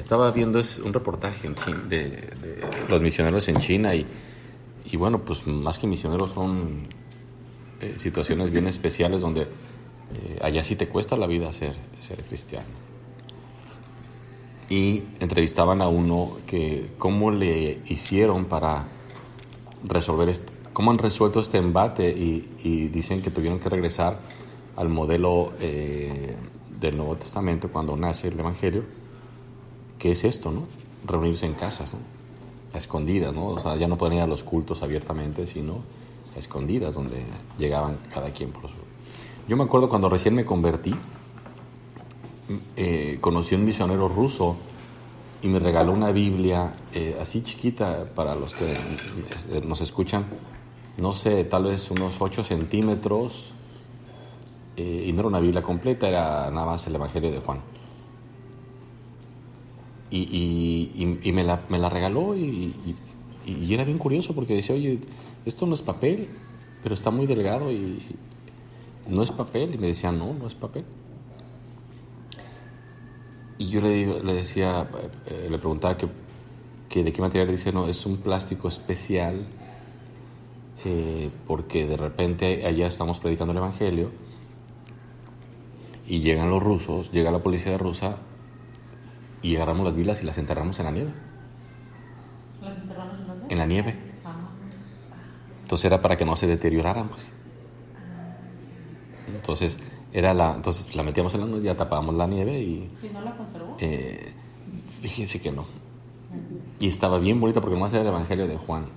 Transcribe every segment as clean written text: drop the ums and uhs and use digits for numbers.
estaba viendo un reportaje de los misioneros en China y bueno, pues más que misioneros son situaciones bien especiales donde allá sí te cuesta la vida ser cristiano. Y entrevistaban a uno que cómo le hicieron para resolver cómo han resuelto este embate y dicen que tuvieron que regresar al modelo del Nuevo Testamento cuando nace el Evangelio, que es esto, ¿no? Reunirse en casas, ¿no? A escondidas, ¿no? O sea, ya no podían ir a los cultos abiertamente, sino a escondidas, donde llegaban cada quien por su... Yo me acuerdo cuando recién me convertí, conocí a un misionero ruso y me regaló una Biblia así chiquita, para los que nos escuchan, no sé, tal vez unos 8 centímetros, y no era una Biblia completa, era nada más el Evangelio de Juan. Y me la regaló y era bien curioso porque decía, oye, esto no es papel, pero está muy delgado y no es papel. Y me decía, no es papel. Y yo le decía, le preguntaba que de qué material. Dice, no, es un plástico especial, porque de repente allá estamos predicando el Evangelio y llegan los rusos, llega la policía rusa y agarramos las Biblias y las enterramos en la nieve. ¿Las enterramos en dónde? En la nieve. Entonces era para que no se deterioraran, pues. Entonces la metíamos en la nieve, ya tapábamos la nieve y... ¿Y no la conservó? Fíjense que no. Y estaba bien bonita porque nomás era el Evangelio de Juan.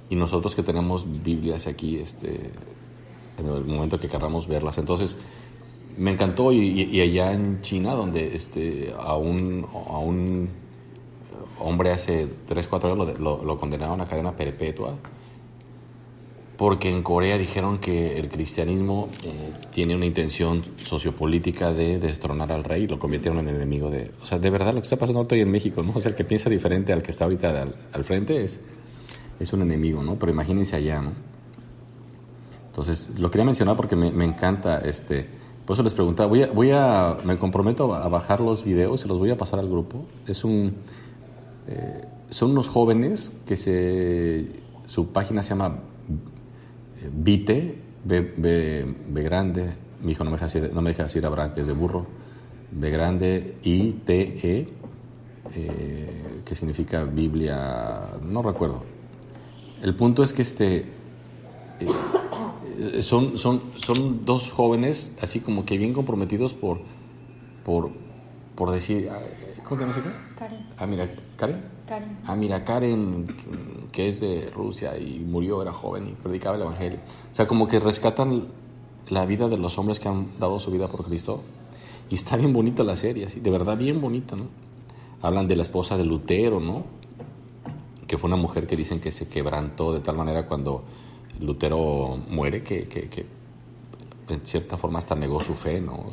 Y nosotros que tenemos Biblias aquí, en el momento que querramos verlas. Entonces, me encantó. Y allá en China, donde a un hombre hace 3-4 años lo condenaron a cadena perpetua, porque en Corea dijeron que el cristianismo tiene una intención sociopolítica de destronar al rey y lo convirtieron en enemigo de... O sea, de verdad lo que está pasando ahorita en México, ¿no? O sea, el que piensa diferente al que está ahorita al frente es un enemigo, ¿no? Pero imagínense allá, ¿no? Entonces, lo quería mencionar porque me encanta, por eso les preguntaba, me comprometo a bajar los videos y los voy a pasar al grupo. Son unos jóvenes que su página se llama Vite, B grande, mi hijo no me deja decir Abraham, que es de burro, B grande, ITE, que significa Biblia, no recuerdo. El punto es que son dos jóvenes así como que bien comprometidos por decir, ¿cómo te llamas? Karen. Ah, mira, ¿Karen? Karen. Ah, mira, Karen, que es de Rusia y murió, era joven y predicaba el Evangelio. O sea, como que rescatan la vida de los hombres que han dado su vida por Cristo. Y está bien bonita la serie, así, de verdad bien bonita, ¿no? Hablan de la esposa de Lutero, ¿no? Que fue una mujer que dicen que se quebrantó de tal manera cuando Lutero muere que en cierta forma hasta negó su fe, ¿no?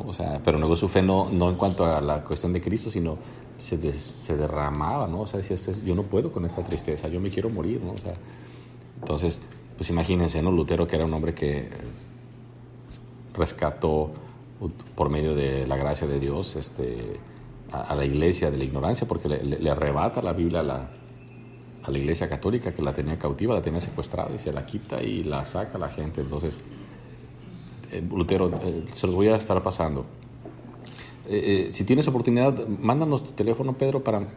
O sea, pero negó su fe no en cuanto a la cuestión de Cristo, sino se derramaba, ¿no? O sea, decía, yo no puedo con esa tristeza, yo me quiero morir, ¿no? O sea, entonces, pues imagínense, ¿no? Lutero, que era un hombre que rescató por medio de la gracia de Dios a la iglesia de la ignorancia, porque le arrebata la Biblia a la iglesia católica, que la tenía cautiva, la tenía secuestrada, y se la quita y la saca a la gente. Entonces, Lutero, se los voy a estar pasando. Si tienes oportunidad, mándanos tu teléfono, Pedro, para...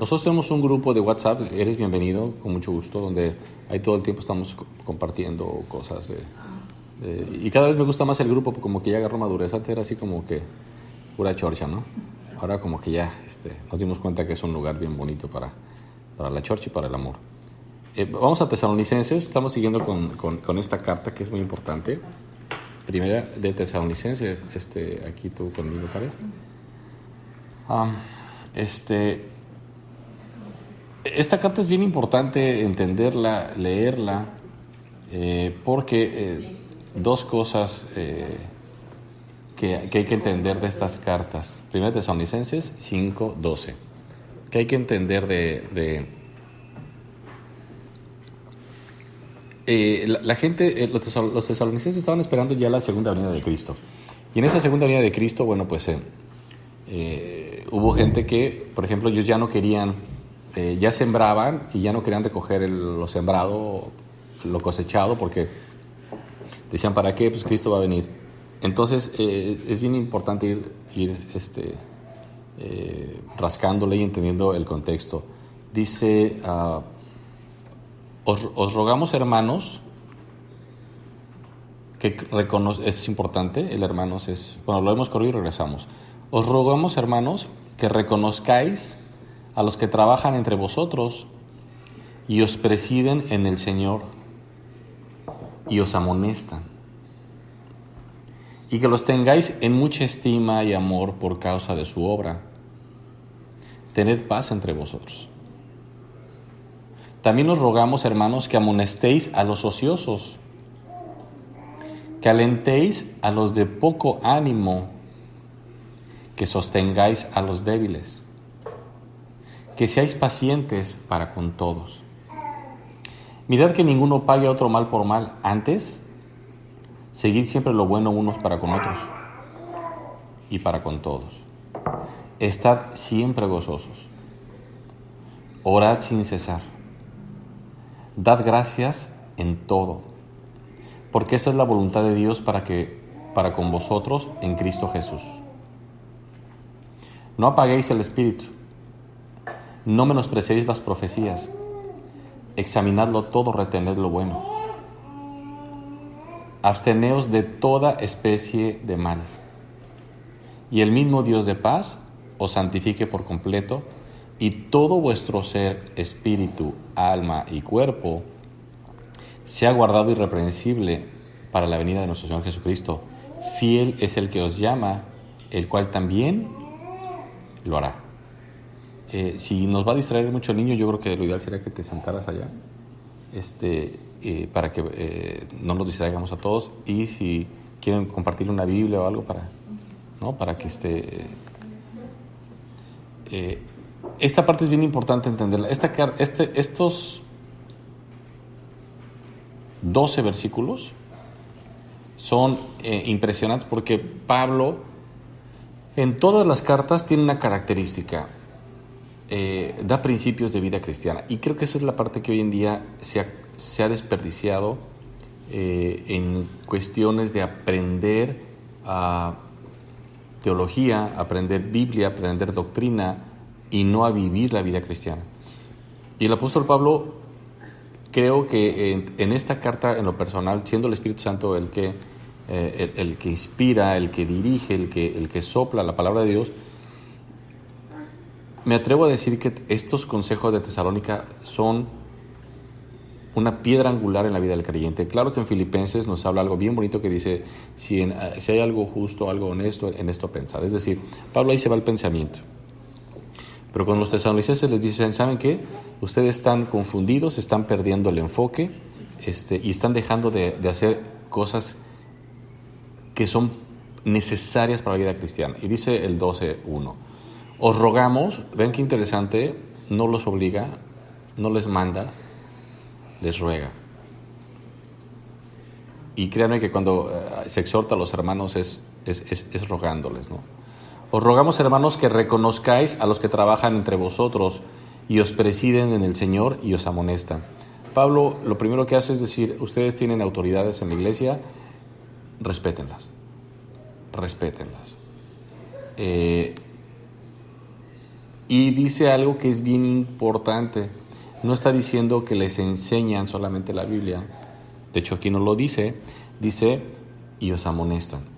nosotros tenemos un grupo de WhatsApp, eres bienvenido, con mucho gusto, donde ahí todo el tiempo estamos compartiendo cosas y cada vez me gusta más el grupo, como que ya agarró madurez. Antes era así como que pura chorcha, ¿no? Ahora como que ya nos dimos cuenta que es un lugar bien bonito para la chorcha y para el amor. Vamos a Tesalonicenses, estamos siguiendo con esta carta que es muy importante. Primera de Tesalonicenses, aquí tú conmigo, Karen. Esta carta es bien importante entenderla, leerla, porque dos cosas que hay que entender de estas cartas. Primera de Tesalonicenses 5:12. Que hay que entender la gente, los tesalonicenses estaban esperando ya la segunda venida de Cristo. Y en esa segunda venida de Cristo, bueno, pues Hubo gente que, por ejemplo, ellos ya no querían, ya sembraban y ya no querían recoger lo sembrado, lo cosechado, porque decían, ¿para qué? Pues Cristo va a venir. Entonces, es bien importante ir rascándole y entendiendo el contexto. Dice, os rogamos, hermanos, que es importante, el hermanos es, bueno, lo hemos corrido y regresamos. Os rogamos, hermanos, que reconozcáis a los que trabajan entre vosotros y os presiden en el Señor y os amonestan, y que los tengáis en mucha estima y amor por causa de su obra. Tened paz entre vosotros. También os rogamos, hermanos, que amonestéis a los ociosos, que alentéis a los de poco ánimo, que sostengáis a los débiles, que seáis pacientes para con todos. Mirad que ninguno pague a otro mal por mal. Antes, seguid siempre lo bueno unos para con otros y para con todos. Estad siempre gozosos. Orad sin cesar. Dad gracias en todo, porque esa es la voluntad de Dios para con vosotros en Cristo Jesús. No apaguéis el espíritu, no menospreciéis las profecías, examinadlo todo, retened lo bueno. Absteneos de toda especie de mal, y el mismo Dios de paz os santifique por completo, y todo vuestro ser, espíritu, alma y cuerpo sea guardado irreprensible para la venida de nuestro Señor Jesucristo. Fiel es el que os llama, el cual también lo hará. Si nos va a distraer mucho el niño, yo creo que lo ideal sería que te sentaras allá, para que no nos distraigamos a todos, y si quieren compartirle una Biblia o algo para que esta parte es bien importante entenderla. Estos 12 versículos son impresionantes, porque Pablo en todas las cartas tiene una característica: da principios de vida cristiana, y creo que esa es la parte que hoy en día se ha desperdiciado en cuestiones de aprender teología, aprender Biblia, aprender doctrina, y no a vivir la vida cristiana. Y el apóstol Pablo, creo que en esta carta, en lo personal, siendo el Espíritu Santo el que inspira, el que dirige, el que sopla la palabra de Dios, me atrevo a decir que estos consejos de Tesalónica son una piedra angular en la vida del creyente. Claro que en Filipenses nos habla algo bien bonito que dice, si hay algo justo, algo honesto, en esto pensad. Es decir, Pablo ahí se va el pensamiento. Pero con los tesalonicenses les dicen, ¿saben qué? Ustedes están confundidos, están perdiendo el enfoque, y están dejando de hacer cosas que son necesarias para la vida cristiana. Y dice el 12:1, os rogamos, ven qué interesante, no los obliga, no les manda, les ruega. Y créanme que cuando se exhorta a los hermanos es rogándoles, ¿no? Os rogamos, hermanos, que reconozcáis a los que trabajan entre vosotros y os presiden en el Señor y os amonestan. Pablo lo primero que hace es decir, ustedes tienen autoridades en la iglesia, respétenlas. Y dice algo que es bien importante. No está diciendo que les enseñan solamente la Biblia. De hecho, aquí no lo dice. Dice, y os amonestan.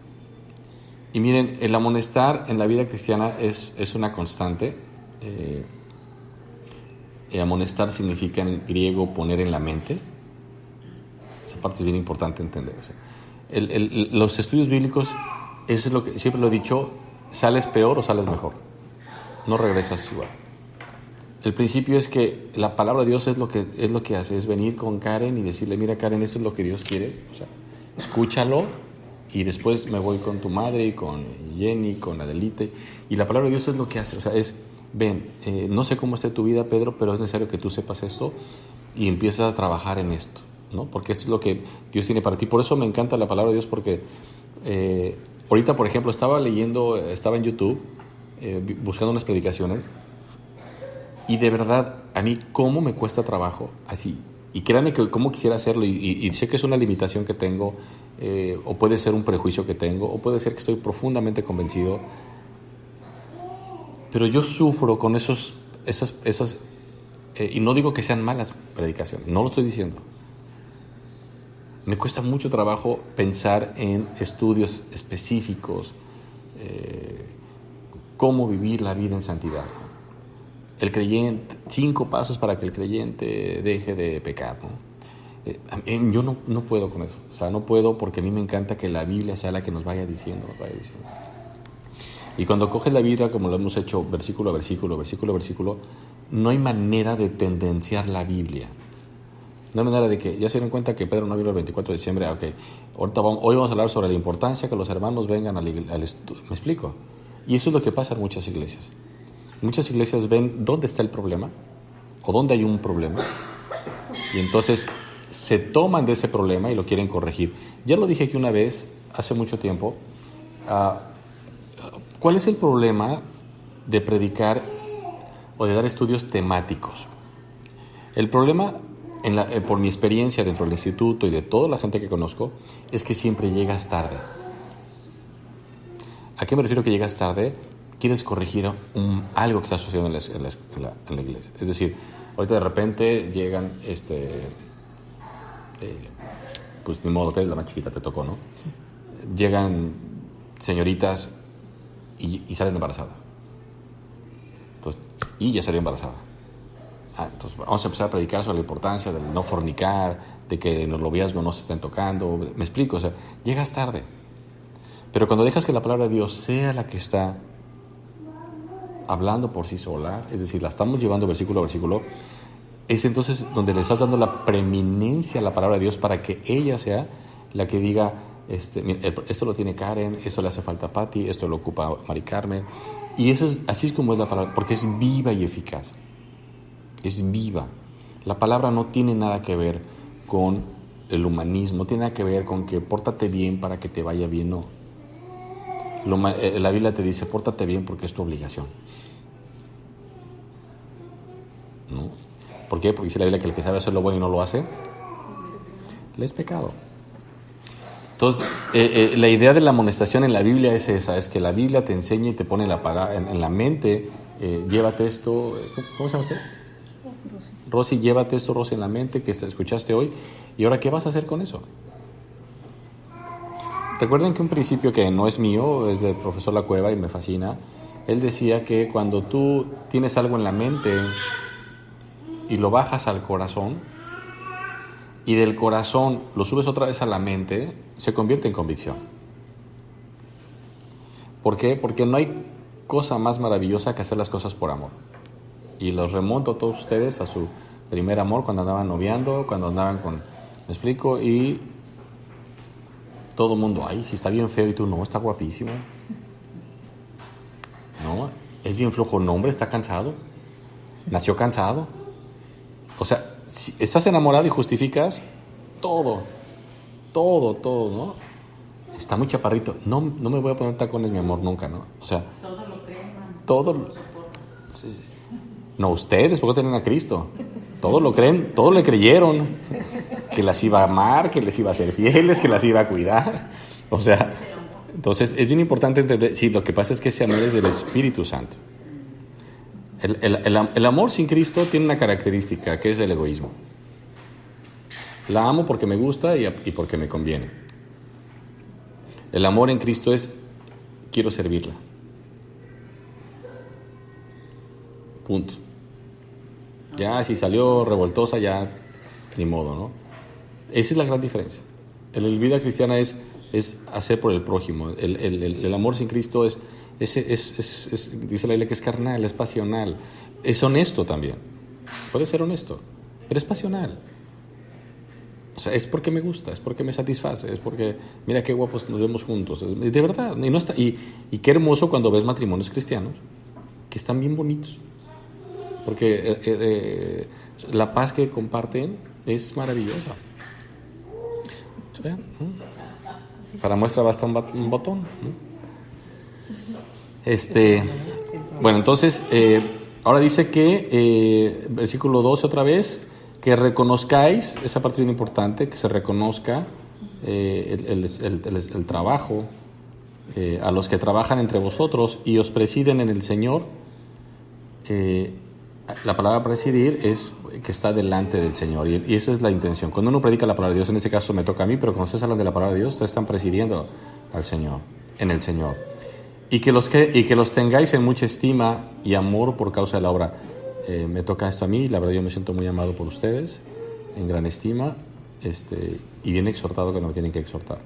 Y miren, el amonestar en la vida cristiana es una constante. Amonestar significa en griego poner en la mente. Esa parte es bien importante entender. O sea, los estudios bíblicos, eso es lo que siempre lo he dicho, sales peor o sales mejor. No regresas igual. El principio es que la palabra de Dios es lo que hace, es venir con Karen y decirle, mira Karen, eso es lo que Dios quiere. O sea, escúchalo, y después me voy con tu madre, y con Jenny, con Adelita. Y la palabra de Dios es lo que hace. O sea, ven, no sé cómo esté tu vida, Pedro, pero es necesario que tú sepas esto y empiezas a trabajar en esto, ¿no? Porque esto es lo que Dios tiene para ti. Por eso me encanta la palabra de Dios, porque ahorita, por ejemplo, estaba en YouTube buscando unas predicaciones. Y de verdad, a mí cómo me cuesta trabajo así. Y créanme que cómo quisiera hacerlo. Y sé que es una limitación que tengo, o puede ser un prejuicio que tengo, o puede ser que estoy profundamente convencido. Pero yo sufro con esas y no digo que sean malas predicaciones, no lo estoy diciendo. Me cuesta mucho trabajo pensar en estudios específicos, cómo vivir la vida en santidad. El creyente, 5 pasos para que el creyente deje de pecar, ¿no? Yo no puedo con eso. O sea, no puedo porque a mí me encanta que la Biblia sea la que nos vaya diciendo. Y cuando coges la Biblia, como lo hemos hecho versículo a versículo, versículo a versículo, no hay manera de tendenciar la Biblia. No hay manera de que, ya se dieron cuenta que Pedro no vino el 24 de diciembre, hoy vamos a hablar sobre la importancia que los hermanos vengan al estudio. ¿Me explico? Y eso es lo que pasa en muchas iglesias. Muchas iglesias ven dónde está el problema o dónde hay un problema y entonces se toman de ese problema y lo quieren corregir. Ya lo dije aquí una vez, hace mucho tiempo. ¿Cuál es el problema de predicar o de dar estudios temáticos? El problema, por mi experiencia dentro del instituto y de toda la gente que conozco, es que siempre llegas tarde. ¿A qué me refiero que llegas tarde? Quieres corregir algo que está sucediendo en la iglesia. Es decir, ahorita de repente llegan, pues ni modo, la más chiquita te tocó, ¿no? Llegan señoritas y salen embarazadas. Entonces, y ya salió embarazada. Entonces vamos a empezar a predicar sobre la importancia de no fornicar, de que en los noviazgos no se estén tocando. Me explico, o sea, llegas tarde. Pero cuando dejas que la palabra de Dios sea la que está hablando por sí sola, es decir, la estamos llevando versículo a versículo, es entonces donde le estás dando la preeminencia a la palabra de Dios para que ella sea la que diga, esto lo tiene Karen, esto le hace falta a Patti, esto lo ocupa Mari Carmen. Y así es como es la palabra, porque es viva y eficaz. Es viva. La palabra no tiene nada que ver con el humanismo, no tiene nada que ver con que pórtate bien para que te vaya bien, no. La Biblia te dice, pórtate bien porque es tu obligación. ¿No? ¿Por qué? Porque dice la Biblia que el que sabe hacer lo bueno y no lo hace, le es pecado. Entonces, la idea de la amonestación en la Biblia es esa, es que la Biblia te enseña y te pone en la mente, llévate esto, ¿cómo se llama usted? Rosy, llévate esto, Rosy, en la mente que escuchaste hoy, y ahora, ¿qué vas a hacer con eso? Recuerden que un principio que no es mío, es del profesor La Cueva y me fascina. Él decía que cuando tú tienes algo en la mente y lo bajas al corazón y del corazón lo subes otra vez a la mente, se convierte en convicción. ¿Por qué? Porque no hay cosa más maravillosa que hacer las cosas por amor. Y los remonto a todos ustedes a su primer amor, cuando andaban noviando, cuando andaban con... ¿Me explico? Y todo el mundo, ay, si está bien feo, y tú, no, está guapísimo. No, es bien flojo, no, hombre, está cansado. Nació cansado. O sea, si estás enamorado y justificas todo, ¿no? Está muy chaparrito. No me voy a poner tacones, mi amor, nunca, ¿no? O sea, Todo lo creen, man. todo. Sí. No, ustedes, porque tienen a Cristo. Todos lo creen, todos le creyeron. Que las iba a amar, que les iba a ser fieles, que las iba a cuidar. O sea, entonces es bien importante entender, sí, lo que pasa es que ese amor es del Espíritu Santo. El amor sin Cristo tiene una característica, que es el egoísmo. La amo porque me gusta y porque me conviene. El amor en Cristo es, quiero servirla. Punto. Ya, si salió revoltosa, ya, ni modo, ¿no? Esa es la gran diferencia. La vida cristiana es hacer por el prójimo. El amor sin Cristo es, dice la Biblia que es carnal, es pasional. Es honesto también. Puede ser honesto, pero es pasional. O sea, es porque me gusta, es porque me satisface, es porque, mira qué guapos nos vemos juntos. De verdad. Y qué hermoso cuando ves matrimonios cristianos que están bien bonitos. Porque la paz que comparten es maravillosa. Para muestra basta un botón. Bueno, entonces, ahora dice que, versículo 12 otra vez, que reconozcáis, esa parte es bien importante, que se reconozca el trabajo a los que trabajan entre vosotros y os presiden en el Señor. La palabra presidir es que está delante del Señor, y esa es la intención. Cuando uno predica la palabra de Dios, en este caso me toca a mí, pero cuando ustedes hablan de la palabra de Dios, ustedes están presidiendo al Señor, en el Señor. Y que los tengáis en mucha estima y amor por causa de la obra. Me toca esto a mí, la verdad yo me siento muy amado por ustedes, en gran estima, y bien exhortado cuando me tienen que exhortar.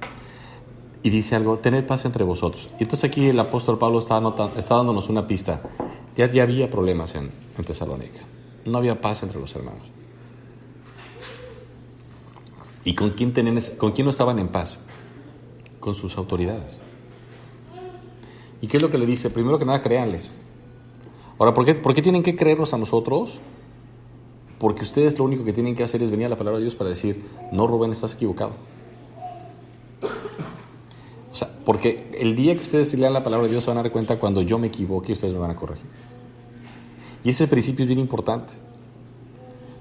Y dice algo, tened paz entre vosotros. Y entonces aquí el apóstol Pablo está dándonos una pista. Ya había problemas en Tesalónica. No había paz entre los hermanos. ¿Y con quién no estaban en paz? Con sus autoridades. ¿Y qué es lo que le dice? Primero que nada, créanles. Ahora, ¿por qué tienen que creernos a nosotros? Porque ustedes lo único que tienen que hacer es venir a la palabra de Dios para decir, no, Rubén, estás equivocado. O sea, porque el día que ustedes lean la palabra de Dios se van a dar cuenta cuando yo me equivoque y ustedes me van a corregir. Y ese principio es bien importante.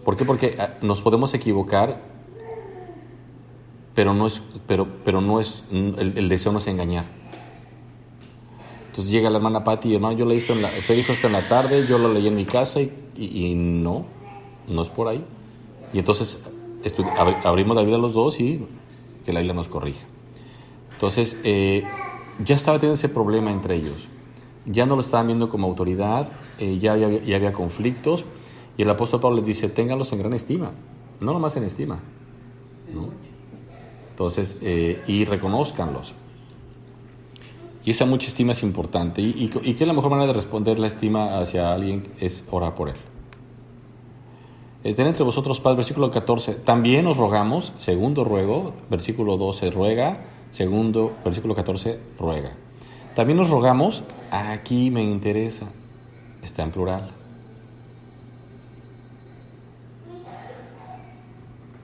¿Por qué? Porque nos podemos equivocar, pero no es el deseo no es engañar. Entonces llega la hermana Pati y hermano, usted dijo esto en la tarde, yo lo leí en mi casa y no es por ahí. Y entonces abrimos la Biblia los dos y que la Biblia nos corrija. Entonces ya estaba teniendo ese problema entre ellos. Ya no lo estaban viendo como autoridad, ya había conflictos, y el apóstol Pablo les dice, ténganlos en gran estima, no nomás en estima, ¿no? Entonces, y reconózcanlos. Y esa mucha estima es importante, y que la mejor manera de responder la estima hacia alguien es orar por él. Ten entre vosotros paz, versículo 14, también os rogamos, segundo ruego, versículo 12 ruega, segundo, versículo 14 ruega. También nos rogamos, aquí me interesa, está en plural.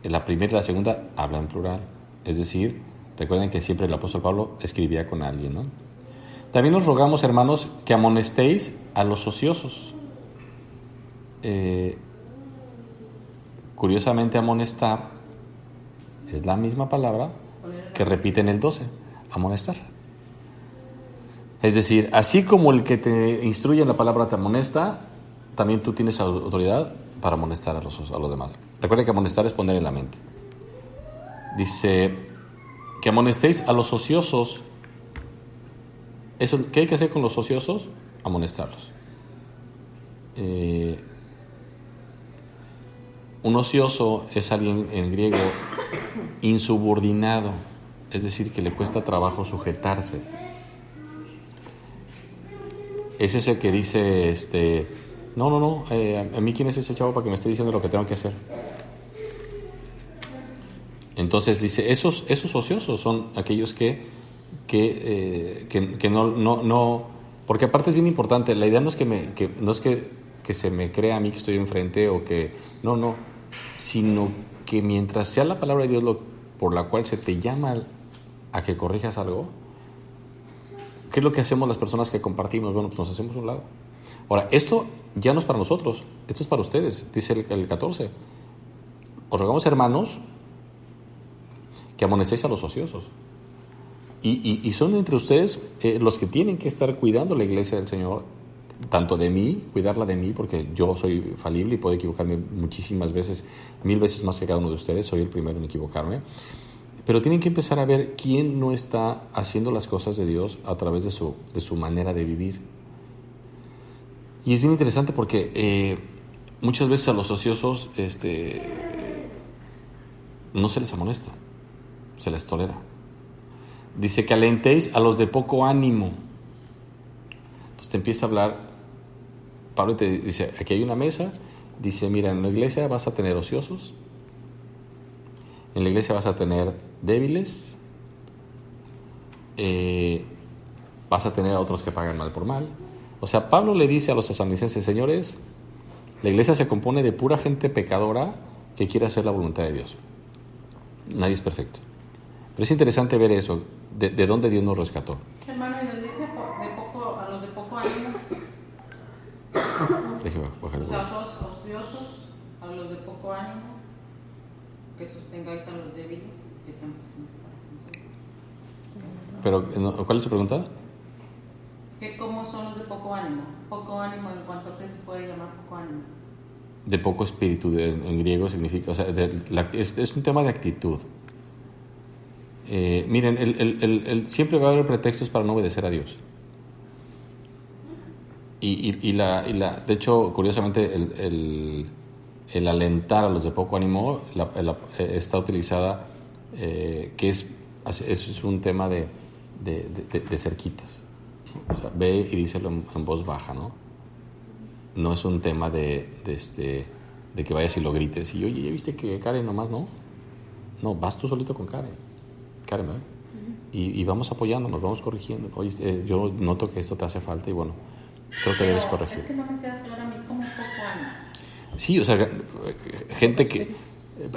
La primera y la segunda habla en plural. Es decir, recuerden que siempre el apóstol Pablo escribía con alguien, ¿no? También nos rogamos, hermanos, que amonestéis a los ociosos. Curiosamente, amonestar es la misma palabra que repite en el 12, amonestar. Es decir, así como el que te instruye en la palabra te amonesta, también tú tienes autoridad para amonestar a los demás. Recuerda que amonestar es poner en la mente. Dice que amonestéis a los ociosos. ¿Qué hay que hacer con los ociosos? Amonestarlos. Un ocioso es alguien en griego insubordinado, es decir, que le cuesta trabajo sujetarse. Es ese que dice, no, a mí quién es ese chavo para que me esté diciendo lo que tengo que hacer. Entonces dice, esos ociosos son aquellos que no, porque aparte es bien importante, la idea no es que se me crea a mí que estoy enfrente o que, no, sino que mientras sea la palabra de Dios por la cual se te llama a que corrijas algo, ¿qué es lo que hacemos las personas que compartimos? Bueno, pues nos hacemos a un lado. Ahora, esto ya no es para nosotros, esto es para ustedes, dice el 14. Os rogamos, hermanos, que amonestéis a los ociosos. Y son entre ustedes los que tienen que estar cuidando la iglesia del Señor, tanto de mí, cuidarla de mí, porque yo soy falible y puedo equivocarme muchísimas veces, 1000 veces más que cada uno de ustedes, soy el primero en equivocarme. Pero tienen que empezar a ver quién no está haciendo las cosas de Dios a través de su manera de vivir. Y es bien interesante porque muchas veces a los ociosos no se les amonesta, se les tolera. Dice que alentéis a los de poco ánimo. Entonces te empieza a hablar, Pablo te dice, aquí hay una mesa, dice, mira, en la iglesia vas a tener ociosos, en la iglesia vas a tener débiles, vas a tener a otros que pagan mal por mal. O sea, Pablo le dice a los tesalonicenses, señores, la iglesia se compone de pura gente pecadora que quiere hacer la voluntad de Dios. Nadie es perfecto. Pero es interesante ver eso, de dónde Dios nos rescató. Hermano, y nos dice a los de poco ánimo. dije bajar el O sea, volumen. sos ociosos, a los de poco ánimo, que sostengáis a los débiles, que sean pacientes para con todos. Pero, ¿cuál es su pregunta? ¿Qué cómo son los de poco ánimo? Poco ánimo, ¿en cuanto a qué se puede llamar poco ánimo? De poco espíritu, en griego significa, o sea, es un tema de actitud. Miren, siempre va a haber pretextos para no obedecer a Dios. De hecho, curiosamente, el alentar a los de poco ánimo está utilizada, que es un tema de cerquitas, ¿no? O sea, ve y díselo en voz baja, ¿no? No es un tema de que vayas y lo grites y, oye, ¿ya viste que Karen nomás no? No, vas tú solito con Karen, ¿verdad? Y vamos apoyándonos, vamos corrigiendo. Oye, yo noto que esto te hace falta y bueno, creo que debes corregir. Es que no me queda claro a mí cómo es poco ánimo. Sí, o sea, gente que...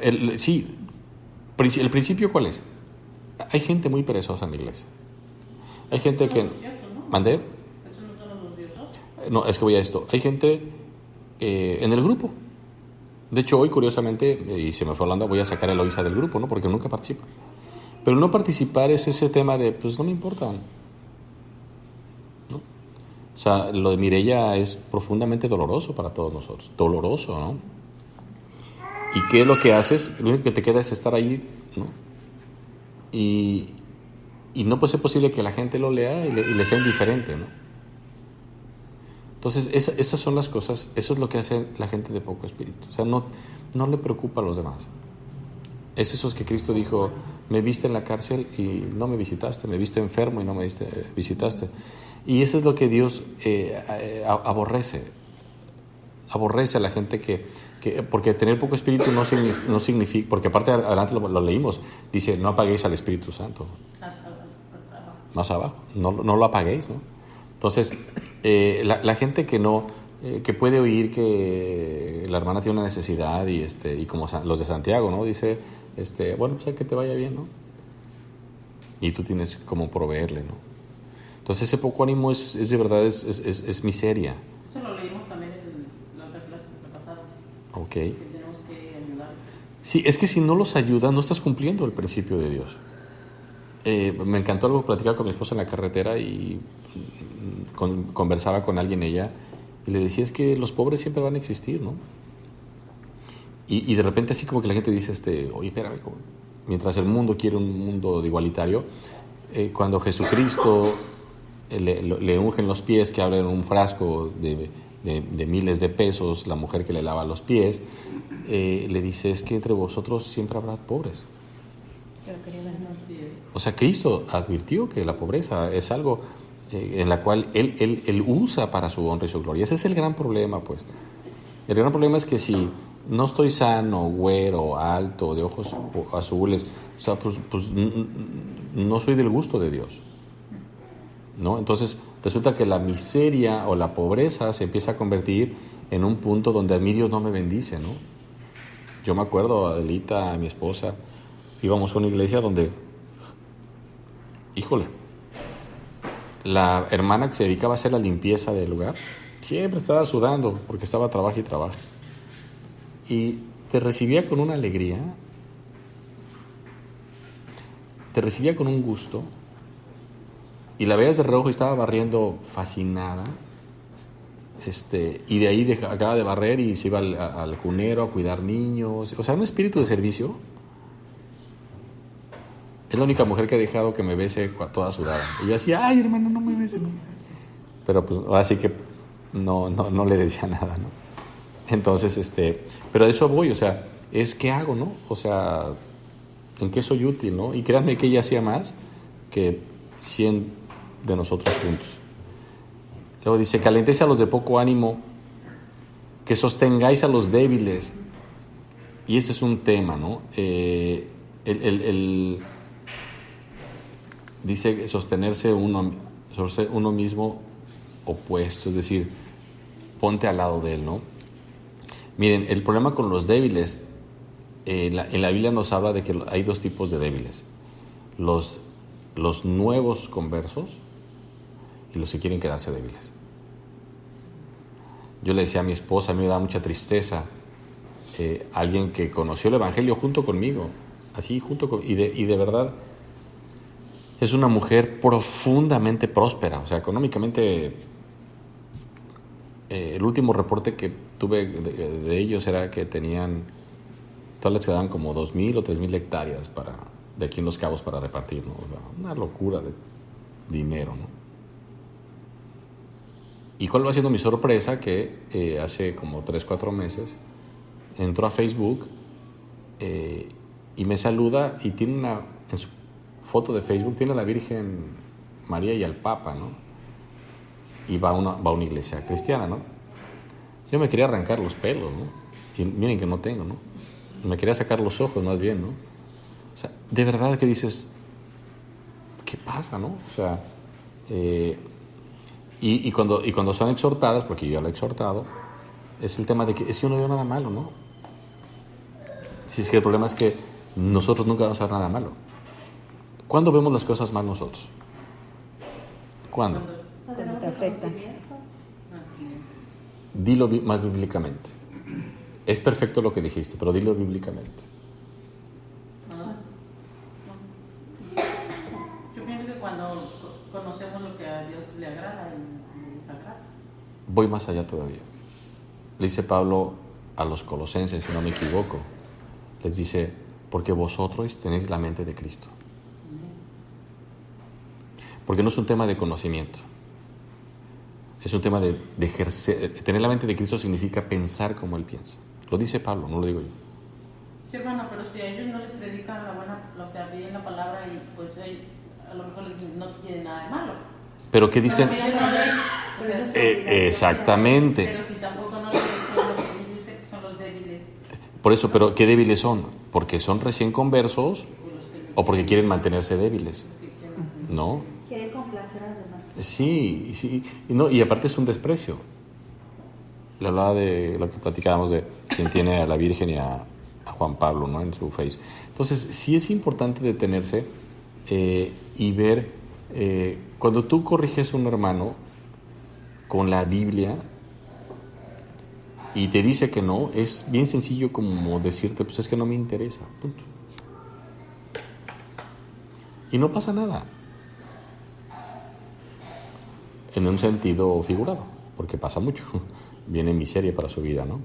el principio, ¿cuál es? Hay gente muy perezosa en la iglesia. Hay gente que... ¿Mandé? ¿Eso no son los odiosos? No, es que voy a esto. Hay gente en el grupo. De hecho, hoy, curiosamente, y se me fue hablando, voy a sacar a Eloisa del grupo, ¿no? Porque nunca participa. Pero no participar es ese tema de, pues no me importa, ¿no? O sea, lo de Mireia es profundamente doloroso para todos nosotros. Doloroso, ¿no? ¿Y qué es lo que haces? Lo único que te queda es estar ahí, ¿no? Y no puede ser posible que la gente lo lea y le sea indiferente, ¿no? Entonces, esas son las cosas, eso es lo que hace la gente de poco espíritu. O sea, no le preocupa a los demás. Es esos que Cristo dijo, me viste en la cárcel y no me visitaste, me viste enfermo y no me visitaste. Y eso es lo que Dios aborrece. Aborrece a la gente porque tener poco espíritu no significa, porque aparte adelante lo leímos, dice, no apaguéis al Espíritu Santo. Más abajo, no lo apaguéis, ¿no? Entonces, la gente que puede oír que la hermana tiene una necesidad y como los de Santiago, ¿no? Dice, bueno, pues que te vaya bien, ¿no? Y tú tienes como proveerle, ¿no? Entonces ese poco ánimo es de verdad, es miseria. Eso lo leímos también en la otra clase que fue pasada. Ok. Que tenemos que ayudar. Sí, es que si no los ayudas, no estás cumpliendo el principio de Dios. Me encantó algo platicar con mi esposa en la carretera y conversaba con alguien ella y le decía, es que los pobres siempre van a existir, ¿no? Y de repente así como que la gente dice, oye, espérame, mientras el mundo quiere un mundo igualitario, cuando Jesucristo le ungen los pies, que abren un frasco de miles de pesos, la mujer que le lava los pies, le dice, es que entre vosotros siempre habrá pobres. Pero queridas, no, sí. O sea, Cristo advirtió que la pobreza es algo en la cual él usa para su honra y su gloria. Ese es el gran problema, pues. El gran problema es que si no estoy sano, güero, alto, de ojos azules, o sea, pues no soy del gusto de Dios, ¿no? Entonces resulta que la miseria o la pobreza se empieza a convertir en un punto donde a mí Dios no me bendice, ¿no? Yo me acuerdo, Adelita, mi esposa, íbamos a una iglesia donde, híjole, la hermana que se dedicaba a hacer la limpieza del lugar siempre estaba sudando porque estaba trabaja y trabaja. Y te recibía con una alegría, te recibía con un gusto, y la veías de reojo y estaba barriendo fascinada, y de ahí acaba de barrer y se iba al cunero a cuidar niños, o sea, un espíritu de servicio. Es la única mujer que ha dejado que me bese toda sudada. Y yo decía, ay, hermano, no me bese, no. Pero pues ahora sí que no le decía nada, ¿no? Entonces, pero a eso voy, o sea, ¿qué hago, no? O sea, ¿en qué soy útil, no? Y créanme que ella hacía más que 100 de nosotros juntos. Luego dice, calentéis a los de poco ánimo, que sostengáis a los débiles. Y ese es un tema, ¿no? Dice sostenerse uno mismo opuesto, es decir, ponte al lado de él, ¿no? Miren, el problema con los débiles, en la Biblia nos habla de que hay dos tipos de débiles. Los nuevos conversos y los que quieren quedarse débiles. Yo le decía a mi esposa, a mí me da mucha tristeza, alguien que conoció el Evangelio junto conmigo, así y de verdad es una mujer profundamente próspera, o sea, económicamente. El último reporte que tuve de ellos era que todas les quedaban como 2,000 o 3,000 hectáreas de aquí en Los Cabos para repartir, ¿no? O sea, una locura de dinero, ¿no? ¿Y cuál va siendo mi sorpresa? Que hace como 3-4 meses entró a Facebook y me saluda y tiene en su foto de Facebook tiene a la Virgen María y al Papa, ¿no? Y va a una iglesia cristiana, ¿no? Yo me quería arrancar los pelos, ¿no? Y miren que no tengo, ¿no? Me quería sacar los ojos más bien, ¿no? O sea, de verdad que dices, ¿qué pasa, no? O sea, y cuando son exhortadas, porque yo ya lo he exhortado, es el tema de que es que yo no veo nada malo, ¿no? Si es que el problema es que nosotros nunca vamos a ver nada malo. ¿Cuándo vemos las cosas mal nosotros? ¿Cuándo? Cuando te afecta. Dilo más bíblicamente. Es perfecto lo que dijiste, pero dilo bíblicamente. Yo pienso que cuando conocemos lo que a Dios le agrada y le desagrada. Voy más allá todavía. Le dice Pablo a los colosenses, si no me equivoco, les dice, porque vosotros tenéis la mente de Cristo. Porque no es un tema de conocimiento. Es un tema de ejercer. Tener la mente de Cristo significa pensar como Él piensa. Lo dice Pablo, no lo digo yo. Sí, hermano, pero si a ellos no les predican la buena, o sea, bien la palabra y pues a lo mejor no tiene nada de malo. Pero ¿qué dicen? Exactamente. Pero si tampoco no les dicen lo que dice que son los débiles. Por eso, pero ¿qué débiles son? ¿Porque son recién conversos o porque quieren mantenerse débiles? ¿No? Quiere complacer a los demás. Sí, y aparte es un desprecio. Le hablaba de lo que platicábamos de quien tiene a la Virgen y a Juan Pablo, ¿no? En su face. Entonces, sí es importante detenerse y ver, cuando tú corriges a un hermano con la Biblia y te dice que no, es bien sencillo como decirte, pues es que no me interesa, punto. Y no pasa nada. En un sentido figurado, porque pasa mucho. Viene miseria para su vida, ¿no?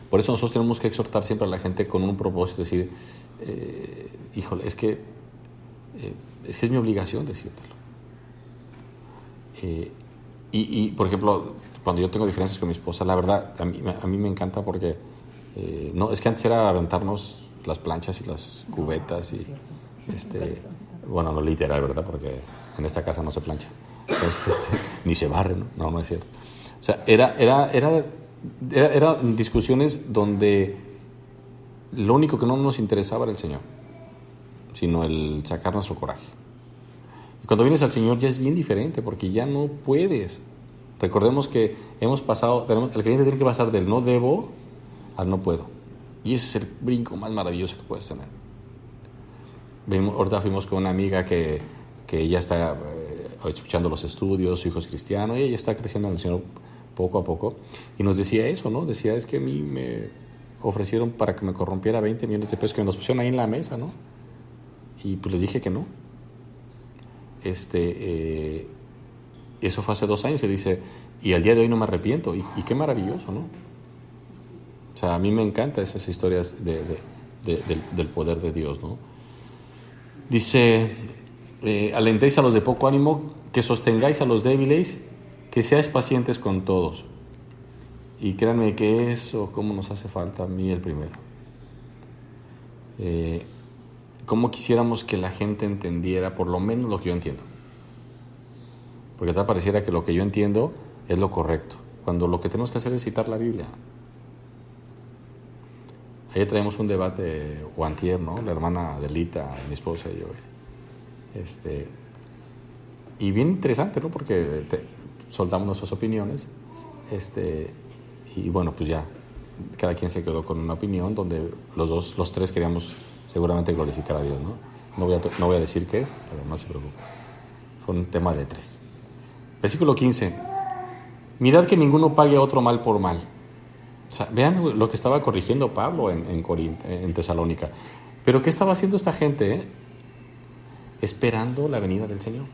Por eso nosotros tenemos que exhortar siempre a la gente con un propósito, decir, híjole, es que es mi obligación decírtelo. Y por ejemplo, cuando yo tengo diferencias con mi esposa, la verdad, a mí me encanta porque, no, es que antes era aventarnos las planchas y las cubetas y, bueno, no literal, ¿verdad? Porque en esta casa no se plancha. Entonces, ni se barre, ¿no? No es cierto. O sea, eran discusiones donde lo único que no nos interesaba era el Señor, sino el sacar nuestro coraje. Y cuando vienes al Señor ya es bien diferente, porque ya no puedes. Recordemos que el creyente tiene que pasar del no debo al no puedo. Y ese es el brinco más maravilloso que puedes tener. Ahorita fuimos con una amiga que ella está escuchando los estudios, su hijo es cristiano, y ella está creciendo en el Señor poco a poco, y nos decía eso, ¿no? Decía, es que a mí me ofrecieron para que me corrompiera 20 millones de pesos que me los pusieron ahí en la mesa, ¿no? Y pues les dije que no. Eso fue hace 2 años, y dice, y al día de hoy no me arrepiento, y qué maravilloso, ¿no? O sea, a mí me encantan esas historias del poder de Dios, ¿no? Dice, alentéis a los de poco ánimo, que sostengáis a los débiles, que seáis pacientes con todos. Y créanme que eso, cómo nos hace falta a mí el primero. Cómo quisiéramos que la gente entendiera por lo menos lo que yo entiendo. Porque tal pareciera que lo que yo entiendo es lo correcto, cuando lo que tenemos que hacer es citar la Biblia. Ayer traemos un debate, o antier, ¿no? La hermana Adelita, mi esposa y yo. Y bien interesante, ¿no? Porque soltamos nuestras opiniones. Y bueno, pues ya, cada quien se quedó con una opinión donde los tres queríamos seguramente glorificar a Dios, ¿no? No voy a decir qué, pero no se preocupe. Fue un tema de 3. Versículo 15. Mirad que ninguno pague a otro mal por mal. O sea, vean lo que estaba corrigiendo Pablo en Tesalónica. Pero ¿qué estaba haciendo esta gente? Esperando la venida del Señor.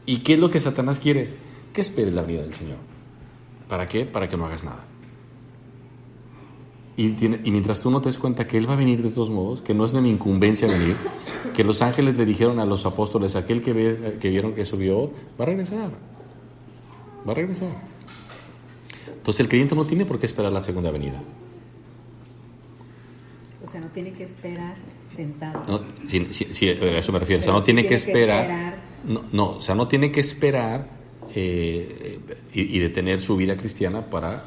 ¿Y qué es lo que Satanás quiere? Que esperes la venida del Señor. ¿Para qué? Para que no hagas nada. Y mientras tú no te des cuenta que Él va a venir de todos modos, que no es de mi incumbencia venir, que los ángeles le dijeron a los apóstoles, aquel que vieron que subió, va a regresar. Va a regresar. Entonces el creyente no tiene por qué esperar la segunda venida. O sea, no tiene que esperar sentado. No, sí, a eso me refiero. O sea, Pero no sí tiene que esperar. O sea, no tiene que esperar y detener su vida cristiana para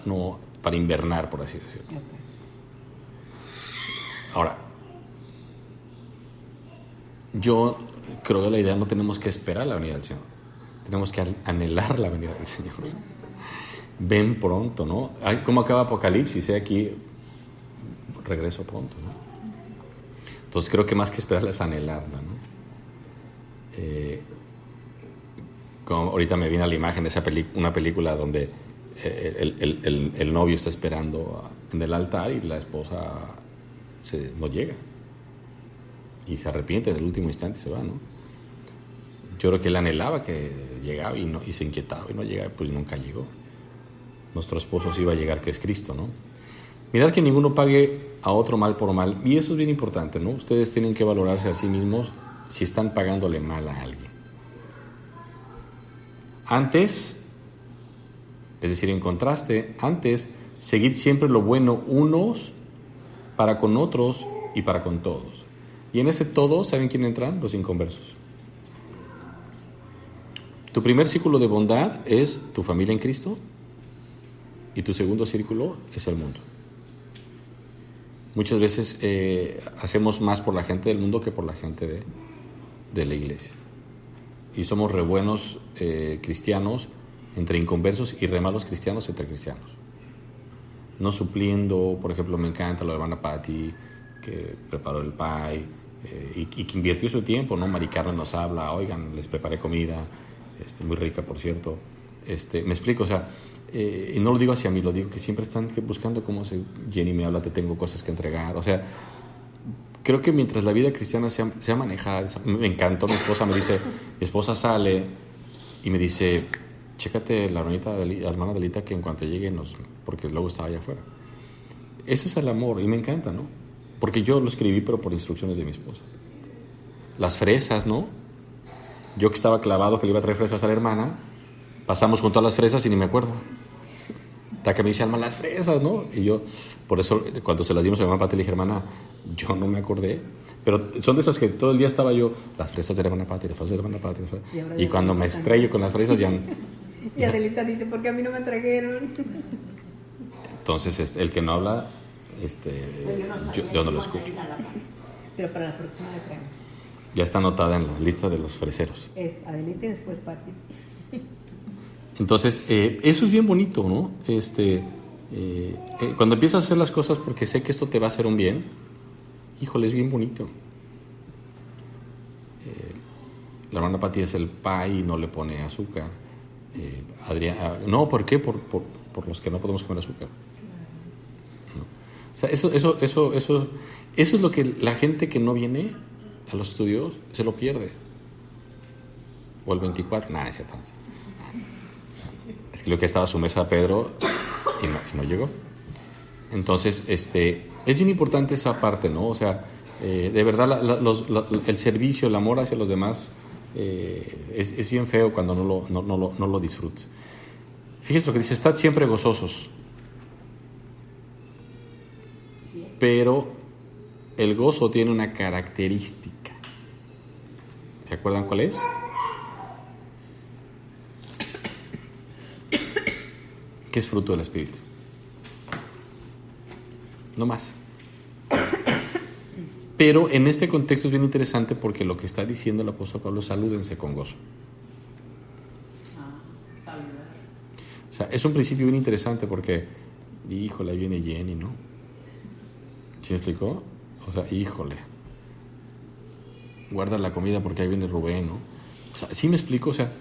invernar, por así decirlo. Okay. Ahora, yo creo que la idea no tenemos que esperar la venida del Señor. Tenemos que anhelar la venida del Señor. Ven pronto, ¿no? ¿Cómo acaba Apocalipsis? Aquí regreso pronto, ¿no? Entonces creo que más que esperarla es anhelarla, ¿no? Como ahorita me viene a la imagen una película donde el novio está esperando en el altar y la esposa no llega y se arrepiente en el último instante y se va, ¿no? Yo creo que él anhelaba que llegaba y se inquietaba y no llegaba, pues nunca llegó. Nuestro esposo sí iba a llegar, que es Cristo, ¿no? Mirad que ninguno pague a otro mal por mal, y eso es bien importante, ¿no? Ustedes tienen que valorarse a sí mismos si están pagándole mal a alguien. Antes, es decir, en contraste, antes, seguid siempre lo bueno unos para con otros y para con todos. Y en ese todo, ¿saben quién entran? Los inconversos. Tu primer círculo de bondad es tu familia en Cristo y tu segundo círculo es el mundo. Muchas veces hacemos más por la gente del mundo que por la gente de la iglesia. Y somos re buenos cristianos entre inconversos y re malos cristianos entre cristianos. No supliendo, por ejemplo, me encanta la hermana Patti, que preparó el pie y que invirtió su tiempo, ¿no? Mari Carmen nos habla, oigan, les preparé comida, muy rica, por cierto. Me explico, o sea, y no lo digo hacia mí, lo digo que siempre están buscando cómo Jenny me habla, te tengo cosas que entregar, o sea, creo que mientras la vida cristiana sea manejada, me encantó, mi esposa sale y me dice, chécate la hermana Delita que en cuanto llegue porque luego estaba allá afuera. Ese es el amor y me encanta, ¿no? Porque yo lo escribí pero por instrucciones de mi esposa. Las fresas, ¿no? Yo que estaba clavado que le iba a traer fresas a la hermana, pasamos junto a las fresas y ni me acuerdo. Hasta que me dice, Alma, las fresas, ¿no? Y yo, por eso, cuando se las dimos a mi hermana Pati, le dije, hermana, yo no me acordé. Pero son de esas que todo el día estaba yo, las fresas de la hermana Pati, las fresas de la hermana Pati. Y cuando me estrello con las fresas ya... Y Adelita dice, ¿por qué a mí no me trajeron? Entonces, el que no habla, yo no lo escucho. Pero para la próxima le traemos. Ya está anotada en la lista de los freseros. Es Adelita y después Pati. Entonces, eso es bien bonito, ¿no? Cuando empiezas a hacer las cosas porque sé que esto te va a hacer un bien, híjole, es bien bonito. La hermana Pati es el pie y no le pone azúcar. Adrián, no, ¿por qué? Por los que no podemos comer azúcar. ¿No? O sea, eso es lo que la gente que no viene a los estudios se lo pierde. O el 24, nada, es cierto. Es que lo que estaba a su mesa Pedro y no llegó. Entonces, es bien importante esa parte, ¿no? O sea, de verdad el servicio, el amor hacia los demás es bien feo cuando no lo disfrutas. Fíjense lo que dice, estad siempre gozosos. Pero el gozo tiene una característica. ¿Se acuerdan cuál es? Que es fruto del Espíritu. No más. Pero en este contexto es bien interesante porque lo que está diciendo el apóstol Pablo, salúdense con gozo. O sea, es un principio bien interesante porque, híjole, ahí viene Jenny, ¿no? ¿Sí me explicó? O sea, híjole, guarda la comida porque ahí viene Rubén, ¿no? O sea, ¿sí me explico? O sea,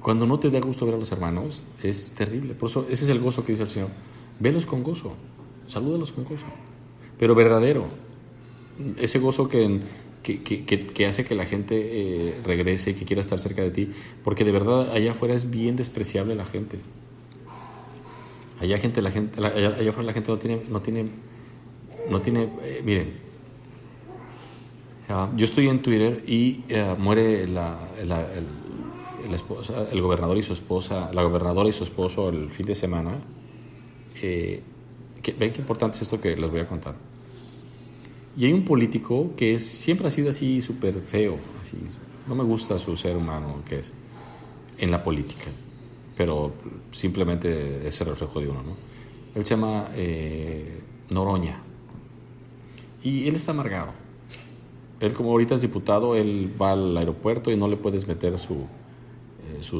Cuando no te da gusto ver a los hermanos, es terrible. Por eso, ese es el gozo que dice el Señor. Velos con gozo, salúdalos con gozo, pero verdadero. Ese gozo que hace que la gente regrese y que quiera estar cerca de ti, porque de verdad allá afuera es bien despreciable la gente. Allá afuera la gente no tiene. Miren, yo estoy en Twitter y muere el gobernador y su esposa, la gobernadora y su esposo el fin de semana. Ven qué importante es esto que les voy a contar. Y hay un político que siempre ha sido así súper feo, así, no me gusta su ser humano que es en la política, pero simplemente es el reflejo de uno, ¿no? Él se llama Noroña y él está amargado. Él, como ahorita es diputado, él va al aeropuerto y no le puedes meter su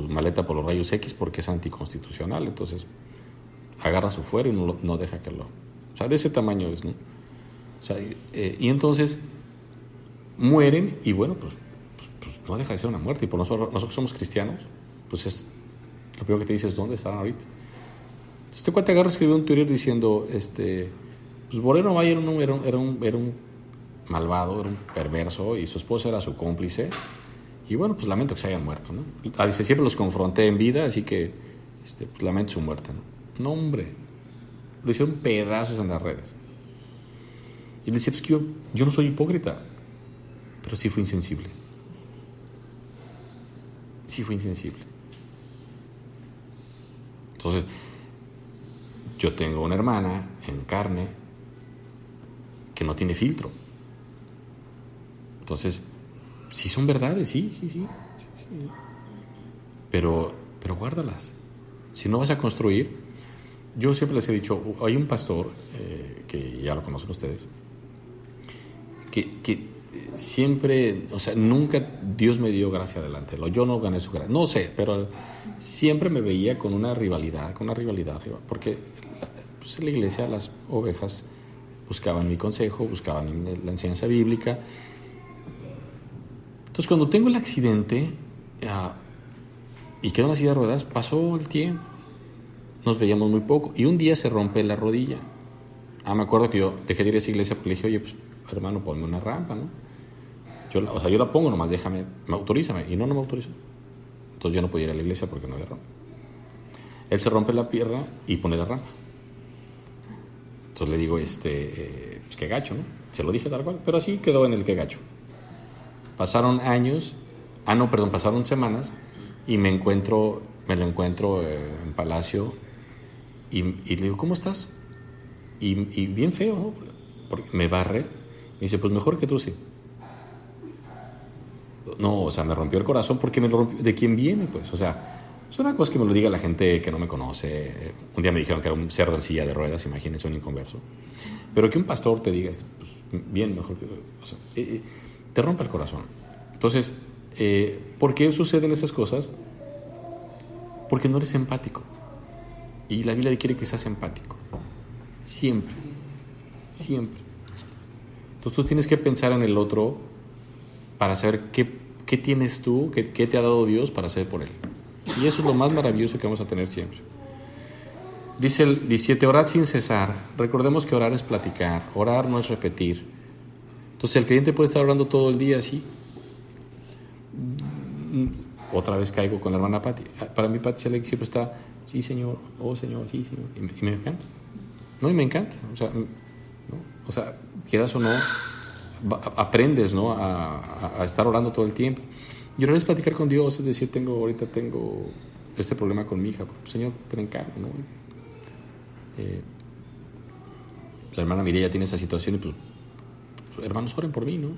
maleta por los rayos X porque es anticonstitucional, entonces agarra su fuero y no deja que lo... O sea, de ese tamaño es, ¿no? O sea, y entonces mueren y bueno, pues no deja de ser una muerte. Y por nosotros somos cristianos, pues es lo primero que te dices, ¿dónde están ahorita? Este cuate agarra, escribió un Twitter diciendo, pues Boreno Valle era un malvado, era un perverso y su esposa era su cómplice. Y bueno, pues lamento que se hayan muerto, ¿no? Dice, siempre los confronté en vida, así que pues lamento su muerte, ¿no? No, hombre, lo hicieron pedazos en las redes. Y él decía, pues que yo no soy hipócrita, pero sí fui insensible. Sí fui insensible. Entonces, yo tengo una hermana en carne que no tiene filtro. Entonces, sí son verdades, sí. Pero guárdalas. Si no vas a construir, yo siempre les he dicho, hay un pastor, que ya lo conocen ustedes, que siempre, o sea, nunca Dios me dio gracia delante, yo no gané su gracia, no sé, pero siempre me veía con una rivalidad, porque pues, en la iglesia las ovejas buscaban mi consejo, buscaban la enseñanza bíblica. Entonces, cuando tengo el accidente y quedo en la silla de ruedas, pasó el tiempo, nos veíamos muy poco, y un día se rompe la rodilla. Me acuerdo que yo dejé de ir a esa iglesia porque le dije, oye, pues, hermano, ponme una rampa, ¿no? Yo la pongo, nomás autorízame, y no me autorizó. Entonces yo no podía ir a la iglesia porque no había rampa. Él se rompe la pierna y pone la rampa. Entonces le digo, pues qué gacho, ¿no? Se lo dije tal cual, pero así quedó en el qué gacho. Pasaron años, pasaron semanas, y me lo encuentro en Palacio, y le digo, ¿cómo estás? Y bien feo, ¿no? Porque me barre, me dice, pues mejor que tú, sí. No, o sea, me rompió el corazón porque me lo rompió. ¿De quién viene, pues? O sea, es una cosa que me lo diga la gente que no me conoce. Un día me dijeron que era un cerdo en silla de ruedas, imagínense, un inconverso. Pero que un pastor te diga, pues, bien, mejor que... O sea, te rompe el corazón. Entonces, ¿por qué suceden esas cosas? Porque no eres empático. Y la Biblia quiere que seas empático. Siempre. Entonces tú tienes que pensar en el otro para saber qué tienes tú, qué te ha dado Dios para hacer por él. Y eso es lo más maravilloso que vamos a tener siempre. Dice el 17, orad sin cesar. Recordemos que orar es platicar, orar no es repetir. Entonces el creyente puede estar orando todo el día así. Otra vez caigo con la hermana Pati. Para mí Pati siempre está, sí señor, oh señor, sí señor. Y me encanta. No, y me encanta. O sea, quieras o no, aprendes, ¿no? a estar orando todo el tiempo. Y orar es platicar con Dios, es decir, ahorita tengo este problema con mi hija. Señor, ten encargo, ¿no? La hermana Mireya tiene esa situación y pues, hermanos, oren por mí, ¿no?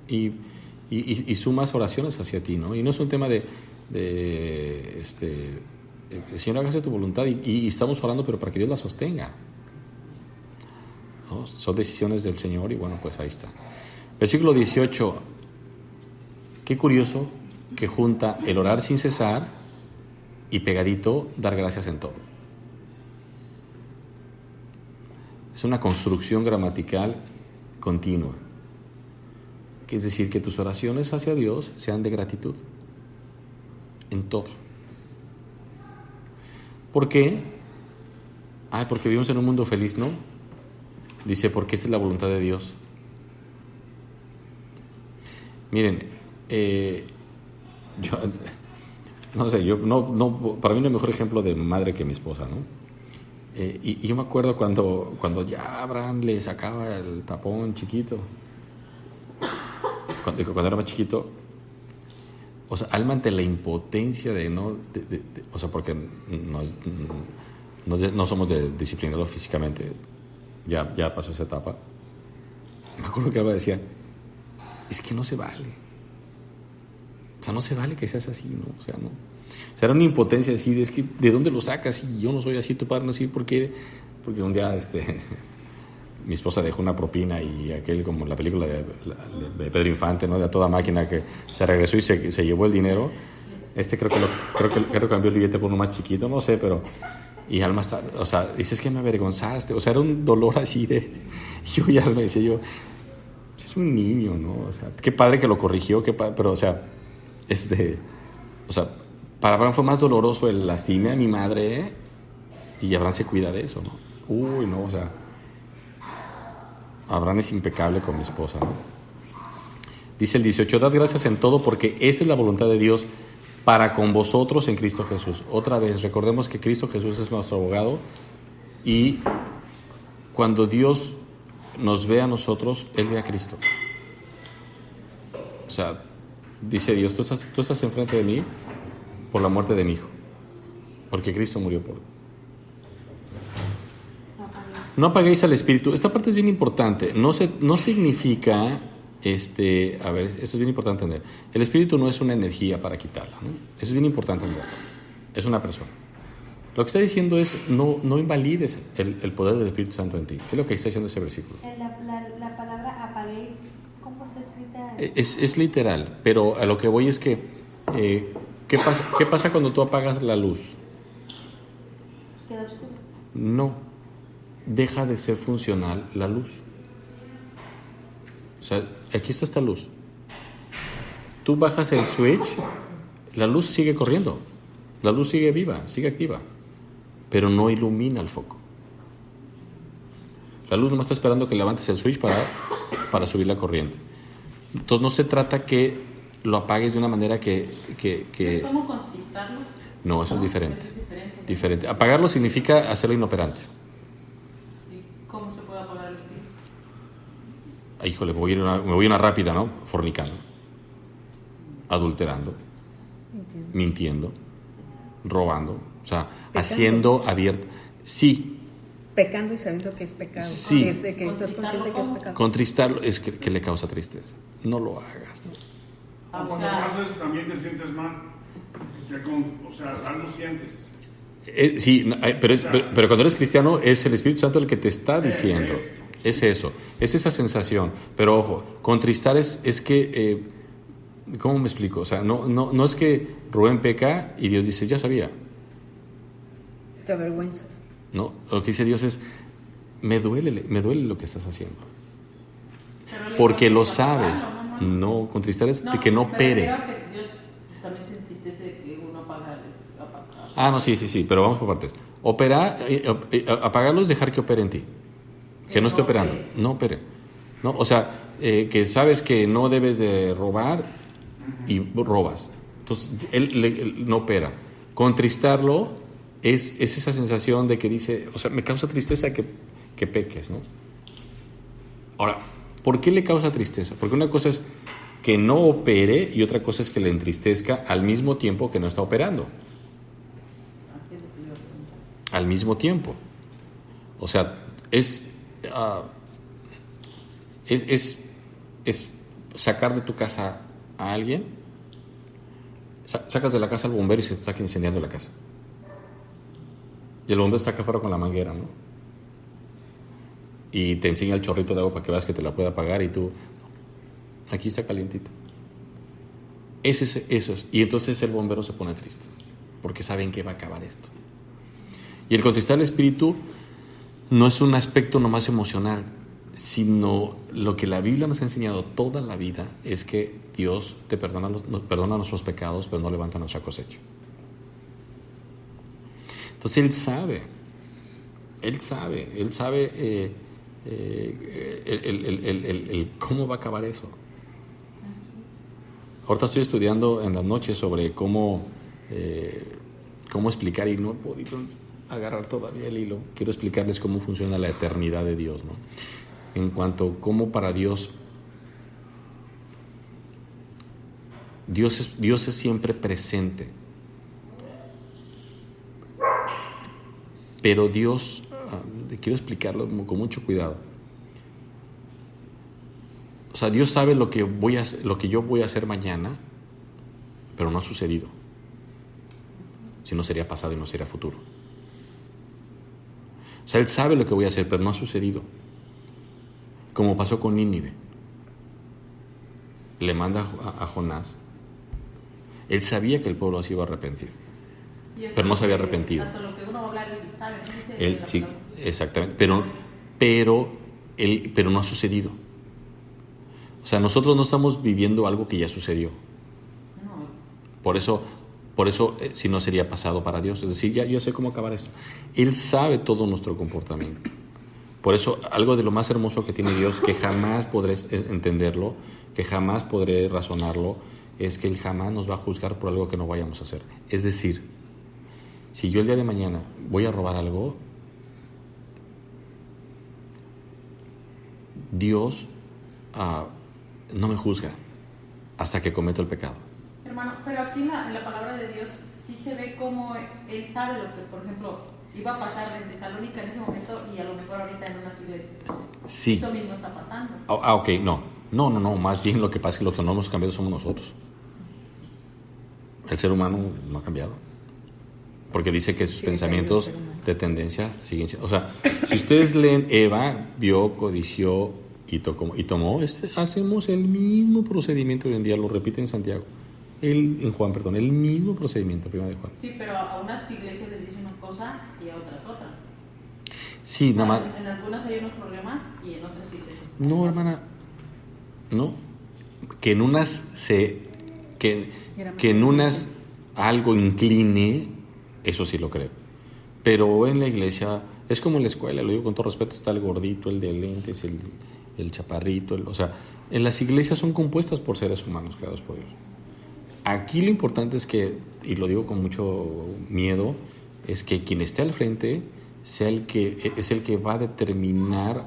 Y sumas oraciones hacia ti, ¿no? Y no es un tema Señor, hágase tu voluntad y estamos orando, pero para que Dios la sostenga, ¿no? Son decisiones del Señor y bueno, pues ahí está. Versículo 18. Qué curioso que junta el orar sin cesar y pegadito dar gracias en todo. Es una construcción gramatical continua. Que es decir, que tus oraciones hacia Dios sean de gratitud. En todo. ¿Por qué? Porque vivimos en un mundo feliz, ¿no? Dice, porque esa es la voluntad de Dios. Miren, yo no sé, para mí no hay mejor ejemplo de madre que mi esposa, ¿no? Y yo me acuerdo cuando ya Abraham le sacaba el tapón chiquito, cuando era más chiquito, o sea, alma ante la impotencia o sea, porque no somos de disciplinarlo físicamente, ya pasó esa etapa. Me acuerdo que Alba decía, es que no se vale. O sea, no se vale que seas así, ¿no? O sea, no. O sea, era una impotencia decir, es que ¿de dónde lo sacas? Y yo no soy así, tu padre no así, ¿por qué? Porque un día mi esposa dejó una propina y aquel, como la película de Pedro Infante, ¿no? De A Toda Máquina, que se regresó y se llevó el dinero. Creo que cambió el billete por uno más chiquito, no sé, pero... Y Alma está, o sea, dices que me avergonzaste, o sea, era un dolor así de... Yo y Alma decía yo, es un niño, ¿no? O sea, qué padre que lo corrigió, pero, o sea, o sea, para Abraham fue más doloroso el lastimé a mi madre, y Abraham se cuida de eso, ¿no? Uy, no, o sea, Abraham es impecable con mi esposa, ¿no? Dice el 18, dad gracias en todo porque esta es la voluntad de Dios para con vosotros en Cristo Jesús. Otra vez, recordemos que Cristo Jesús es nuestro abogado y cuando Dios nos ve a nosotros, Él ve a Cristo. O sea, dice Dios, tú estás enfrente de mí por la muerte de mi hijo, porque Cristo murió por él. No apaguéis al Espíritu. Esta parte es bien importante. No significa... a ver, esto es bien importante entender. El Espíritu no es una energía para quitarla, ¿no? Eso es bien importante entenderlo. Es una persona. Lo que está diciendo es, no invalides el poder del Espíritu Santo en ti. ¿Qué es lo que está diciendo ese versículo? La palabra apaguéis, ¿cómo está escrita? Es literal, pero a lo que voy es que, ¿qué pasa cuando tú apagas la luz? Queda oscuro. No, deja de ser funcional la luz. O sea, aquí está esta luz. Tú bajas el switch, la luz sigue corriendo, la luz sigue viva, sigue activa, pero no ilumina el foco. La luz no está esperando que levantes el switch para subir la corriente. Entonces no se trata que lo apagues de una manera que... ¿Cómo conquistarlo? No, eso es diferente. Eso es Diferente. Apagarlo significa hacerlo inoperante. ¿Y cómo se puede apagar el espíritu? Híjole, me voy a una rápida, ¿no? Fornicando, adulterando, mintiendo, robando, o sea, Pecando. haciendo abierto. Sí, Pecando y sabiendo que es pecado. Sí. Desde que estás consciente que es pecado. contristarlo es que le causa tristeza. No lo hagas, ¿no? O Cuando sea, haces también te sientes mal. O sea, algo sientes. Sí, pero cuando eres cristiano es el Espíritu Santo el que te está Sí, diciendo. es. Es eso, es esa sensación. Pero ojo, contristar es que, ¿cómo me explico? O sea, no es que Rubén peca y Dios dice, ya sabía. Te avergüenzas. No, lo que dice Dios es, me duele lo que estás haciendo. pero le Porque lo conquista sabes. apagando, No, contristar es de que no pero opere. creo que Dios también se entristece de que uno apaga. No, sí, pero vamos por partes. Apagarlo es dejar que opere en ti. Que no esté operando, no opere. No, o sea, que sabes que no debes de robar y robas. Entonces, él no opera. Contristarlo es esa sensación de que dice, o sea, me causa tristeza que peques, ¿no? Ahora, ¿por qué le causa tristeza? Porque una cosa es que no opere y otra cosa es que le entristezca al mismo tiempo que no está operando. Así es lo que yo pregunto. Al mismo tiempo. O sea, es sacar de tu casa a alguien, sacas de la casa al bombero y se te está incendiando la casa. Y el bombero está acá afuera con la manguera, ¿no? Y te enseña el chorrito de agua para que veas que te la pueda apagar y tú, aquí está calientito. Eso es. Y entonces el bombero se pone triste, porque saben que va a acabar esto. Y el contristar el espíritu no es un aspecto nomás emocional, sino lo que la Biblia nos ha enseñado toda la vida es que Dios te perdona nuestros pecados, pero no levanta nuestra cosecha. Entonces Él sabe el cómo va a acabar eso. Ahorita estoy estudiando en las noches sobre cómo explicar, y no he podido agarrar todavía el hilo. Quiero explicarles cómo funciona la eternidad de Dios, ¿no? En cuanto a cómo para Dios es siempre presente. Pero Dios, quiero explicarlo con mucho cuidado. O sea, Dios sabe lo que yo voy a hacer mañana, pero no ha sucedido. Si no sería pasado y no sería futuro. O sea, Él sabe lo que voy a hacer, pero no ha sucedido. Como pasó con Nínive. Le manda a Jonás. Él sabía que el pueblo se iba a arrepentir, pero no se había arrepentido. Hasta lo que uno va a hablar, él sabe, ¿no? Él, sí, exactamente, pero no ha sucedido. O sea, nosotros no estamos viviendo algo que ya sucedió. No. Por eso, si no sería pasado para Dios. Es decir, yo sé cómo acabar esto. Él sabe todo nuestro comportamiento. Por eso, algo de lo más hermoso que tiene Dios, que jamás podré entenderlo, que jamás podré razonarlo, es que Él jamás nos va a juzgar por algo que no vayamos a hacer. Es decir, si yo el día de mañana voy a robar algo, Dios no me juzga hasta que cometo el pecado. Hermano, pero aquí en la palabra de Dios sí se ve cómo Él sabe lo que, por ejemplo, iba a pasar en Tesalónica en ese momento y a lo mejor ahorita en unas iglesias. Sí. Eso mismo está pasando. Ok, no, más bien lo que pasa es que los que no hemos cambiado somos nosotros. El ser humano no ha cambiado. Porque dice que sus pensamientos de tendencia siguen siendo. O sea, si ustedes leen, Eva vio, codició y tomó, hacemos el mismo procedimiento hoy en día, lo repite en Santiago. El mismo procedimiento, primero de Juan. Sí, pero a unas iglesias les dice una cosa y a otras otra. Sí, nada más. En algunas hay unos problemas y en otras iglesias. No, hermana, no. Que en unas que en unas algo incline, eso sí lo creo. Pero en la iglesia, es como en la escuela, lo digo con todo respeto, está el gordito, el de lentes, el chaparrito, o sea, en las iglesias son compuestas por seres humanos creados por Dios. Aquí lo importante es que, y lo digo con mucho miedo, es que quien esté al frente sea el que va a determinar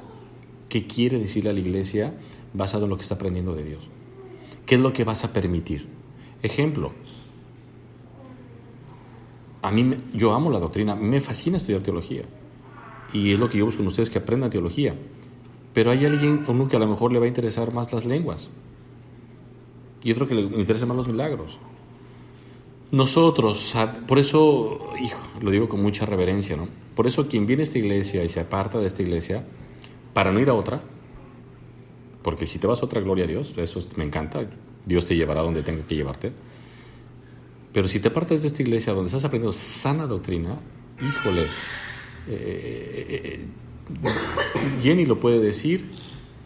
qué quiere decirle a la iglesia basado en lo que está aprendiendo de Dios. ¿Qué es lo que vas a permitir? Ejemplo, yo amo la doctrina, a mí me fascina estudiar teología y es lo que yo busco en ustedes, que aprendan teología, pero hay uno que a lo mejor le va a interesar más las lenguas y otro que le interesa más los milagros. Nosotros, o sea, por eso, lo digo con mucha reverencia, ¿no? Por eso quien viene a esta iglesia y se aparta de esta iglesia para no ir a otra, porque si te vas a otra, gloria a Dios, eso me encanta, Dios te llevará donde tenga que llevarte. Pero si te apartas de esta iglesia donde estás aprendiendo sana doctrina, híjole, Jenny lo puede decir,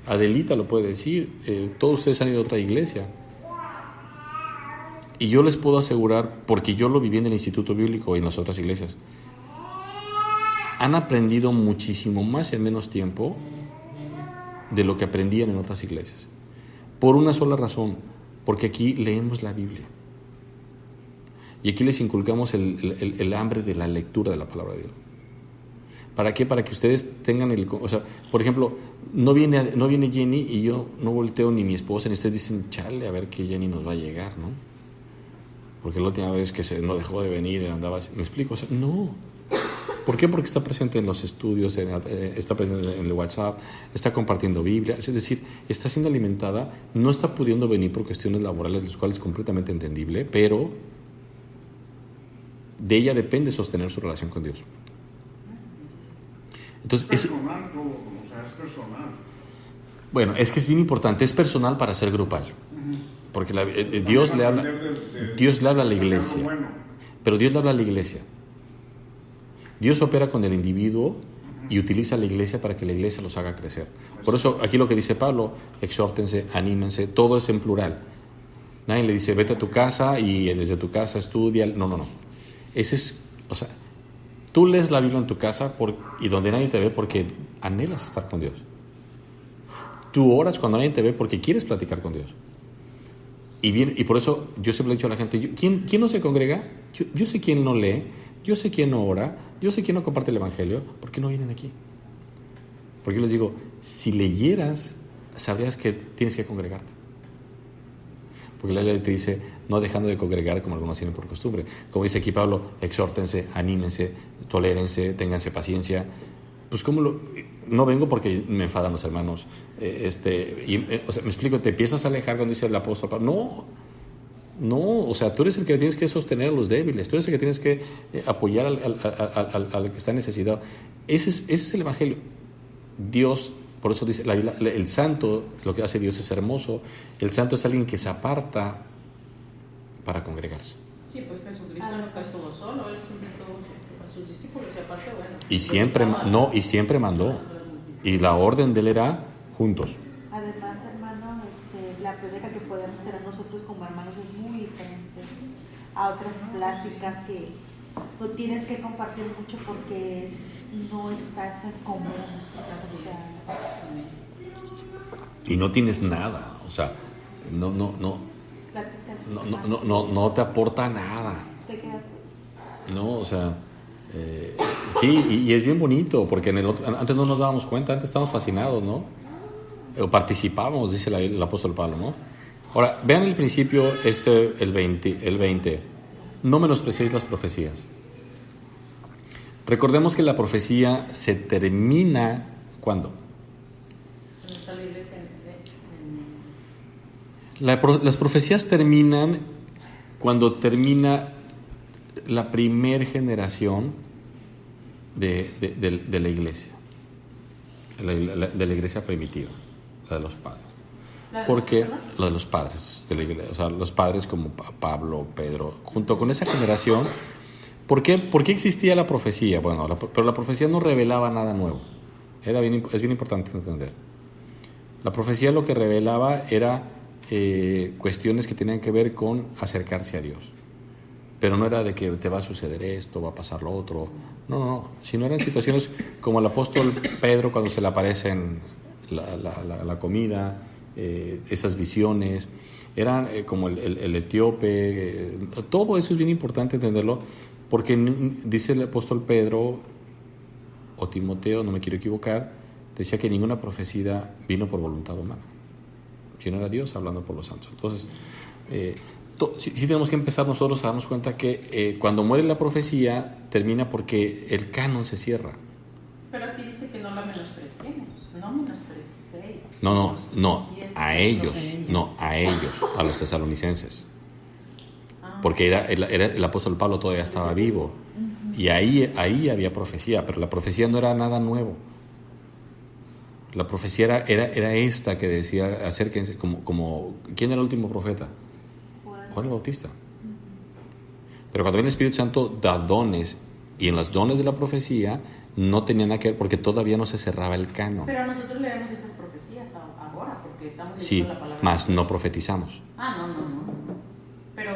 Adelita lo puede decir, todos ustedes han ido a otra iglesia. Y yo les puedo asegurar, porque yo lo viví en el Instituto Bíblico y en las otras iglesias, han aprendido muchísimo más en menos tiempo de lo que aprendían en otras iglesias. Por una sola razón, porque aquí leemos la Biblia. Y aquí les inculcamos el hambre de la lectura de la palabra de Dios. ¿Para qué? Para que ustedes tengan o sea, por ejemplo, no viene Jenny y yo no volteo ni mi esposa, ni ustedes dicen, chale, a ver qué Jenny nos va a llegar, ¿no? Porque la última vez que no dejó de venir, andaba así. ¿Me explico? O sea, no. ¿Por qué? Porque está presente en los estudios, está presente en el WhatsApp, está compartiendo Biblia, es decir, está siendo alimentada, no está pudiendo venir por cuestiones laborales, las cuales es completamente entendible, pero de ella depende sostener su relación con Dios. Entonces, es personal todo, o sea, es personal. Bueno, es que es bien importante, es personal para ser grupal. Porque Dios le habla a la iglesia. Pero Dios le habla a la iglesia. Dios opera con el individuo y utiliza a la iglesia para que la iglesia los haga crecer. Por eso aquí lo que dice Pablo, exhórtense, anímense, todo es en plural. Nadie le dice, vete a tu casa y desde tu casa estudia. No. Ese es, o sea, Tú lees la Biblia en tu casa y donde nadie te ve porque anhelas estar con Dios. Tú oras cuando nadie te ve porque quieres platicar con Dios. Y por eso yo siempre le he dicho a la gente, ¿quién no se congrega? Yo sé quién no lee, yo sé quién no ora, yo sé quién no comparte el Evangelio. ¿Por qué no vienen aquí? Porque yo les digo, si leyeras, sabrías que tienes que congregarte. Porque la ley te dice, no dejando de congregar como algunos tienen por costumbre. Como dice aquí Pablo, exhórtense, anímense, tolérense, ténganse paciencia. Pues no vengo porque me enfadan los hermanos. O sea, me explico, te empiezas a alejar cuando dice el apóstol Pablo. No, o sea, tú eres el que tienes que sostener a los débiles, tú eres el que tienes que apoyar al que está necesitado. Ese es el Evangelio. Dios, por eso dice la Biblia, el santo, lo que hace Dios es hermoso. El santo es alguien que se aparta para congregarse. Sí, pues Jesucristo nunca estuvo solo, Él siempre tuvo a sus discípulos y aparte, bueno. Y siempre mandó. Y la orden de él era juntos. Además, hermano, la plática que podemos tener nosotros como hermanos es muy diferente a otras pláticas que no tienes que compartir mucho porque no estás en común. O sea, Y no tienes nada, o sea, pláticas no te aporta nada. te quedas. No, o sea, sí, y es bien bonito, porque antes no nos dábamos cuenta, antes estábamos fascinados, ¿no? O participábamos, dice el apóstol Pablo, ¿no? Ahora, vean el principio, el 20. No menospreciéis las profecías. Recordemos que la profecía se termina, ¿cuándo? Las profecías terminan cuando termina la primer generación de la iglesia, de la iglesia primitiva, la de los padres. Porque lo de los padres de la iglesia, o sea, los padres como Pablo, Pedro, junto con esa generación. ¿Por qué existía la profecía? Bueno, pero la profecía no revelaba nada nuevo. Es bien importante entender. La profecía lo que revelaba era cuestiones que tenían que ver con acercarse a Dios. Pero no era de que te va a suceder esto, va a pasar lo otro. No. Sino eran situaciones como el apóstol Pedro cuando se le aparecen la comida, esas visiones. Era como el etíope. Todo eso es bien importante entenderlo, porque dice el apóstol Pedro, o Timoteo, no me quiero equivocar, decía que ninguna profecía vino por voluntad humana, sino era Dios hablando por los santos. Entonces, sí tenemos que empezar nosotros a darnos cuenta que cuando muere la profecía, termina porque el canon se cierra. Pero aquí dice que no la menospreciemos, no menosprecéis. No, a ellos, a los tesalonicenses. Porque era el apóstol Pablo todavía estaba vivo. Y ahí había profecía, pero la profecía no era nada nuevo. La profecía era esta que decía, acérquense, como ¿quién era el último profeta? Juan el Bautista. Pero cuando viene el Espíritu Santo da dones, y en los dones de la profecía no tenían nada que ver porque todavía no se cerraba el canon. Pero nosotros leemos esas profecías ahora porque estamos Sí, leyendo la palabra. mas no profetizamos. No. Pero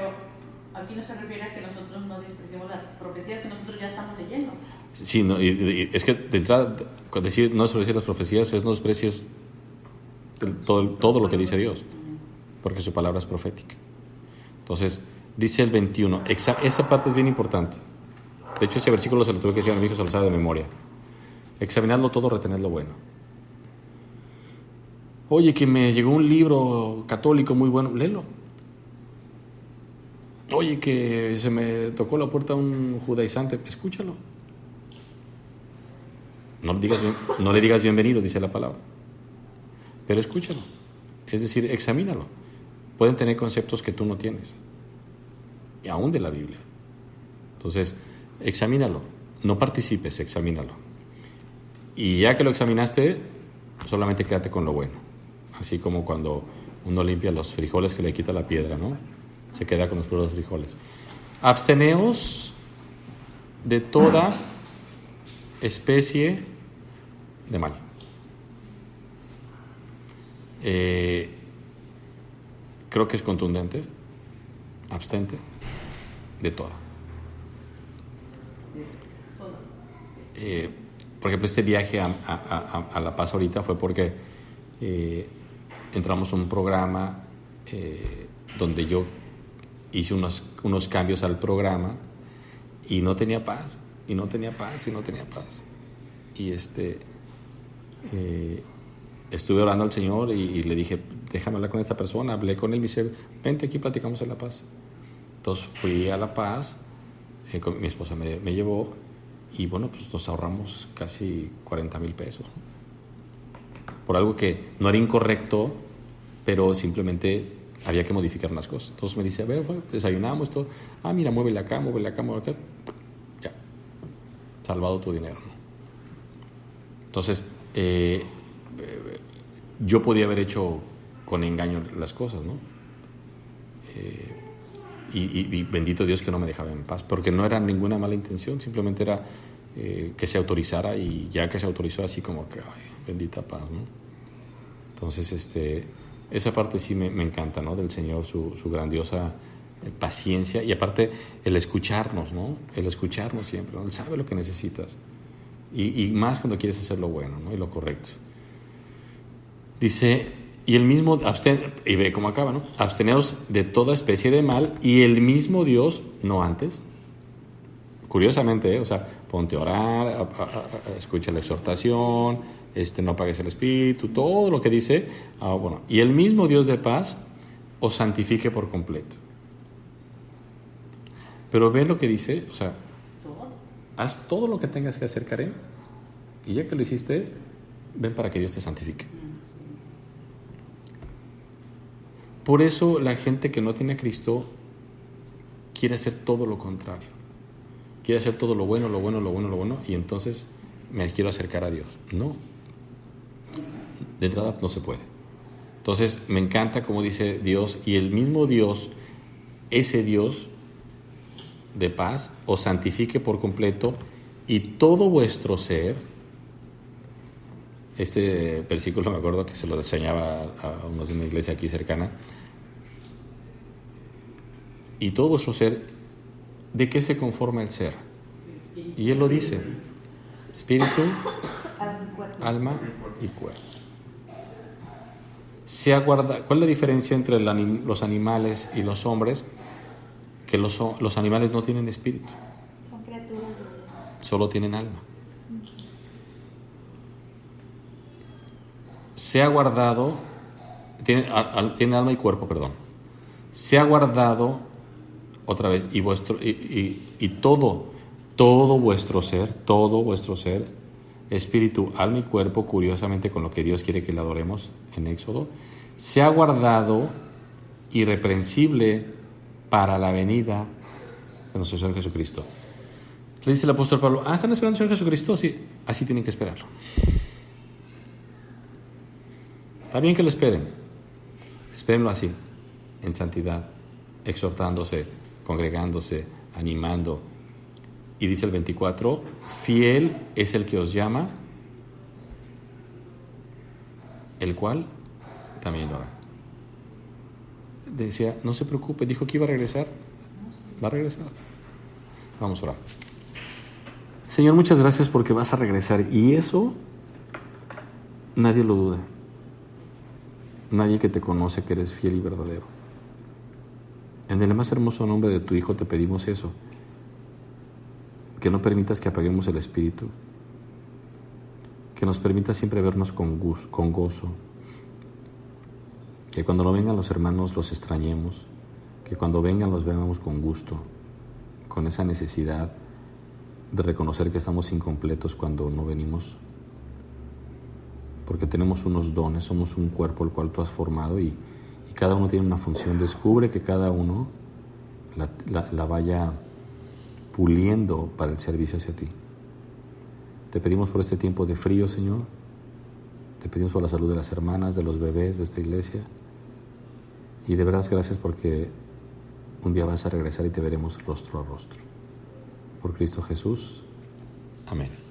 aquí no se refiere a que nosotros no despreciemos las profecías que nosotros ya estamos leyendo. Sí, no, y es que de entrada, cuando decir no despreciar las profecías es no desprecias todo lo que dice Dios, porque su palabra es profética. Entonces, dice el 21, esa parte es bien importante. De hecho, ese versículo se lo tuve que decir a mi hijo, se lo sabe de memoria. Examinadlo todo, retened lo bueno. Oye, que me llegó un libro católico muy bueno, léelo. Oye, que se me tocó la puerta un judaizante, escúchalo. No le digas bienvenido, dice la palabra. Pero escúchalo. Es decir, examínalo. Pueden tener conceptos que tú no tienes. Y aún de la Biblia. Entonces, examínalo. No participes, examínalo. Y ya que lo examinaste, solamente quédate con lo bueno. Así como cuando uno limpia los frijoles que le quita la piedra, ¿no? Se queda con los puros frijoles. Absteneos de toda especie de mal. Creo que es contundente. Abstente de toda. Por ejemplo, este viaje a La Paz ahorita fue porque entramos a un programa donde yo hice unos cambios al programa y no tenía paz, y estuve orando al Señor y le dije, déjame hablar con esta persona. Hablé con él, me dice, vente aquí, platicamos en La Paz. Entonces fui a La Paz, mi esposa me llevó, y bueno, pues nos ahorramos casi 40,000 pesos por algo que no era incorrecto, pero simplemente había que modificar unas cosas. Entonces me dice, a ver, desayunamos todo, mira, muévele acá, ya, salvado tu dinero, ¿no? Entonces yo podía haber hecho con engaño las cosas, ¿no? Y bendito Dios que no me dejaba en paz, porque no era ninguna mala intención, simplemente era que se autorizara, y ya que se autorizó, así como que, ay, bendita paz, ¿no? Entonces, esa parte sí me encanta, ¿no? Del Señor, su grandiosa paciencia, y aparte el escucharnos, ¿no? El escucharnos siempre, ¿no? Él sabe lo que necesitas, y más cuando quieres hacer lo bueno, ¿no? Y lo correcto. Dice, y el mismo, y ve cómo acaba, ¿no? Absteneos de toda especie de mal, y el mismo Dios, no antes. Curiosamente, o sea, ponte a orar, escucha la exhortación, no apagues el espíritu, todo lo que dice. Bueno, y el mismo Dios de paz os santifique por completo. Pero ve lo que dice, o sea, haz todo lo que tengas que hacer, Karen, y ya que lo hiciste, ven para que Dios te santifique. Por eso la gente que no tiene a Cristo quiere hacer todo lo contrario. Quiere hacer todo lo bueno, y entonces me quiero acercar a Dios. No. De entrada no se puede. Entonces me encanta como dice Dios, y el mismo Dios, ese Dios de paz, os santifique por completo, y todo vuestro ser. Este versículo me acuerdo que se lo enseñaba a unos de una iglesia aquí cercana. Y todo vuestro ser, ¿de qué se conforma el ser? Y él lo dice: espíritu, alma y cuerpo. ¿Cuál es la diferencia entre los animales y los hombres? Que los animales no tienen espíritu, Son criaturas de Dios. solo tienen alma. Se ha guardado, tiene alma y cuerpo, perdón. Se ha guardado, otra vez, y todo vuestro ser, espíritu, alma y cuerpo, curiosamente con lo que Dios quiere que le adoremos en Éxodo, se ha guardado irreprensible para la venida de nuestro Señor Jesucristo. Le dice el apóstol Pablo, ¿están esperando al Señor Jesucristo? Sí, así tienen que esperarlo. Está bien que lo esperen, espérenlo así, en santidad, exhortándose, congregándose, animando. Y dice el 24, fiel es el que os llama, el cual también lo hará. Decía, no se preocupe, dijo que iba a regresar, va a regresar. Vamos a orar. Señor, muchas gracias porque vas a regresar, y eso nadie lo duda. Nadie que te conoce que eres fiel y verdadero. En el más hermoso nombre de tu Hijo te pedimos eso, que no permitas que apaguemos el espíritu, que nos permitas siempre vernos con gozo, que cuando no vengan los hermanos los extrañemos, que cuando vengan los veamos con gusto, con esa necesidad de reconocer que estamos incompletos cuando no venimos, porque tenemos unos dones, somos un cuerpo el cual tú has formado, y cada uno tiene una función. Descubre que cada uno la vaya puliendo para el servicio hacia ti. Te pedimos por este tiempo de frío, Señor. Te pedimos por la salud de las hermanas, de los bebés de esta iglesia. Y de verdad gracias porque un día vas a regresar y te veremos rostro a rostro. Por Cristo Jesús. Amén.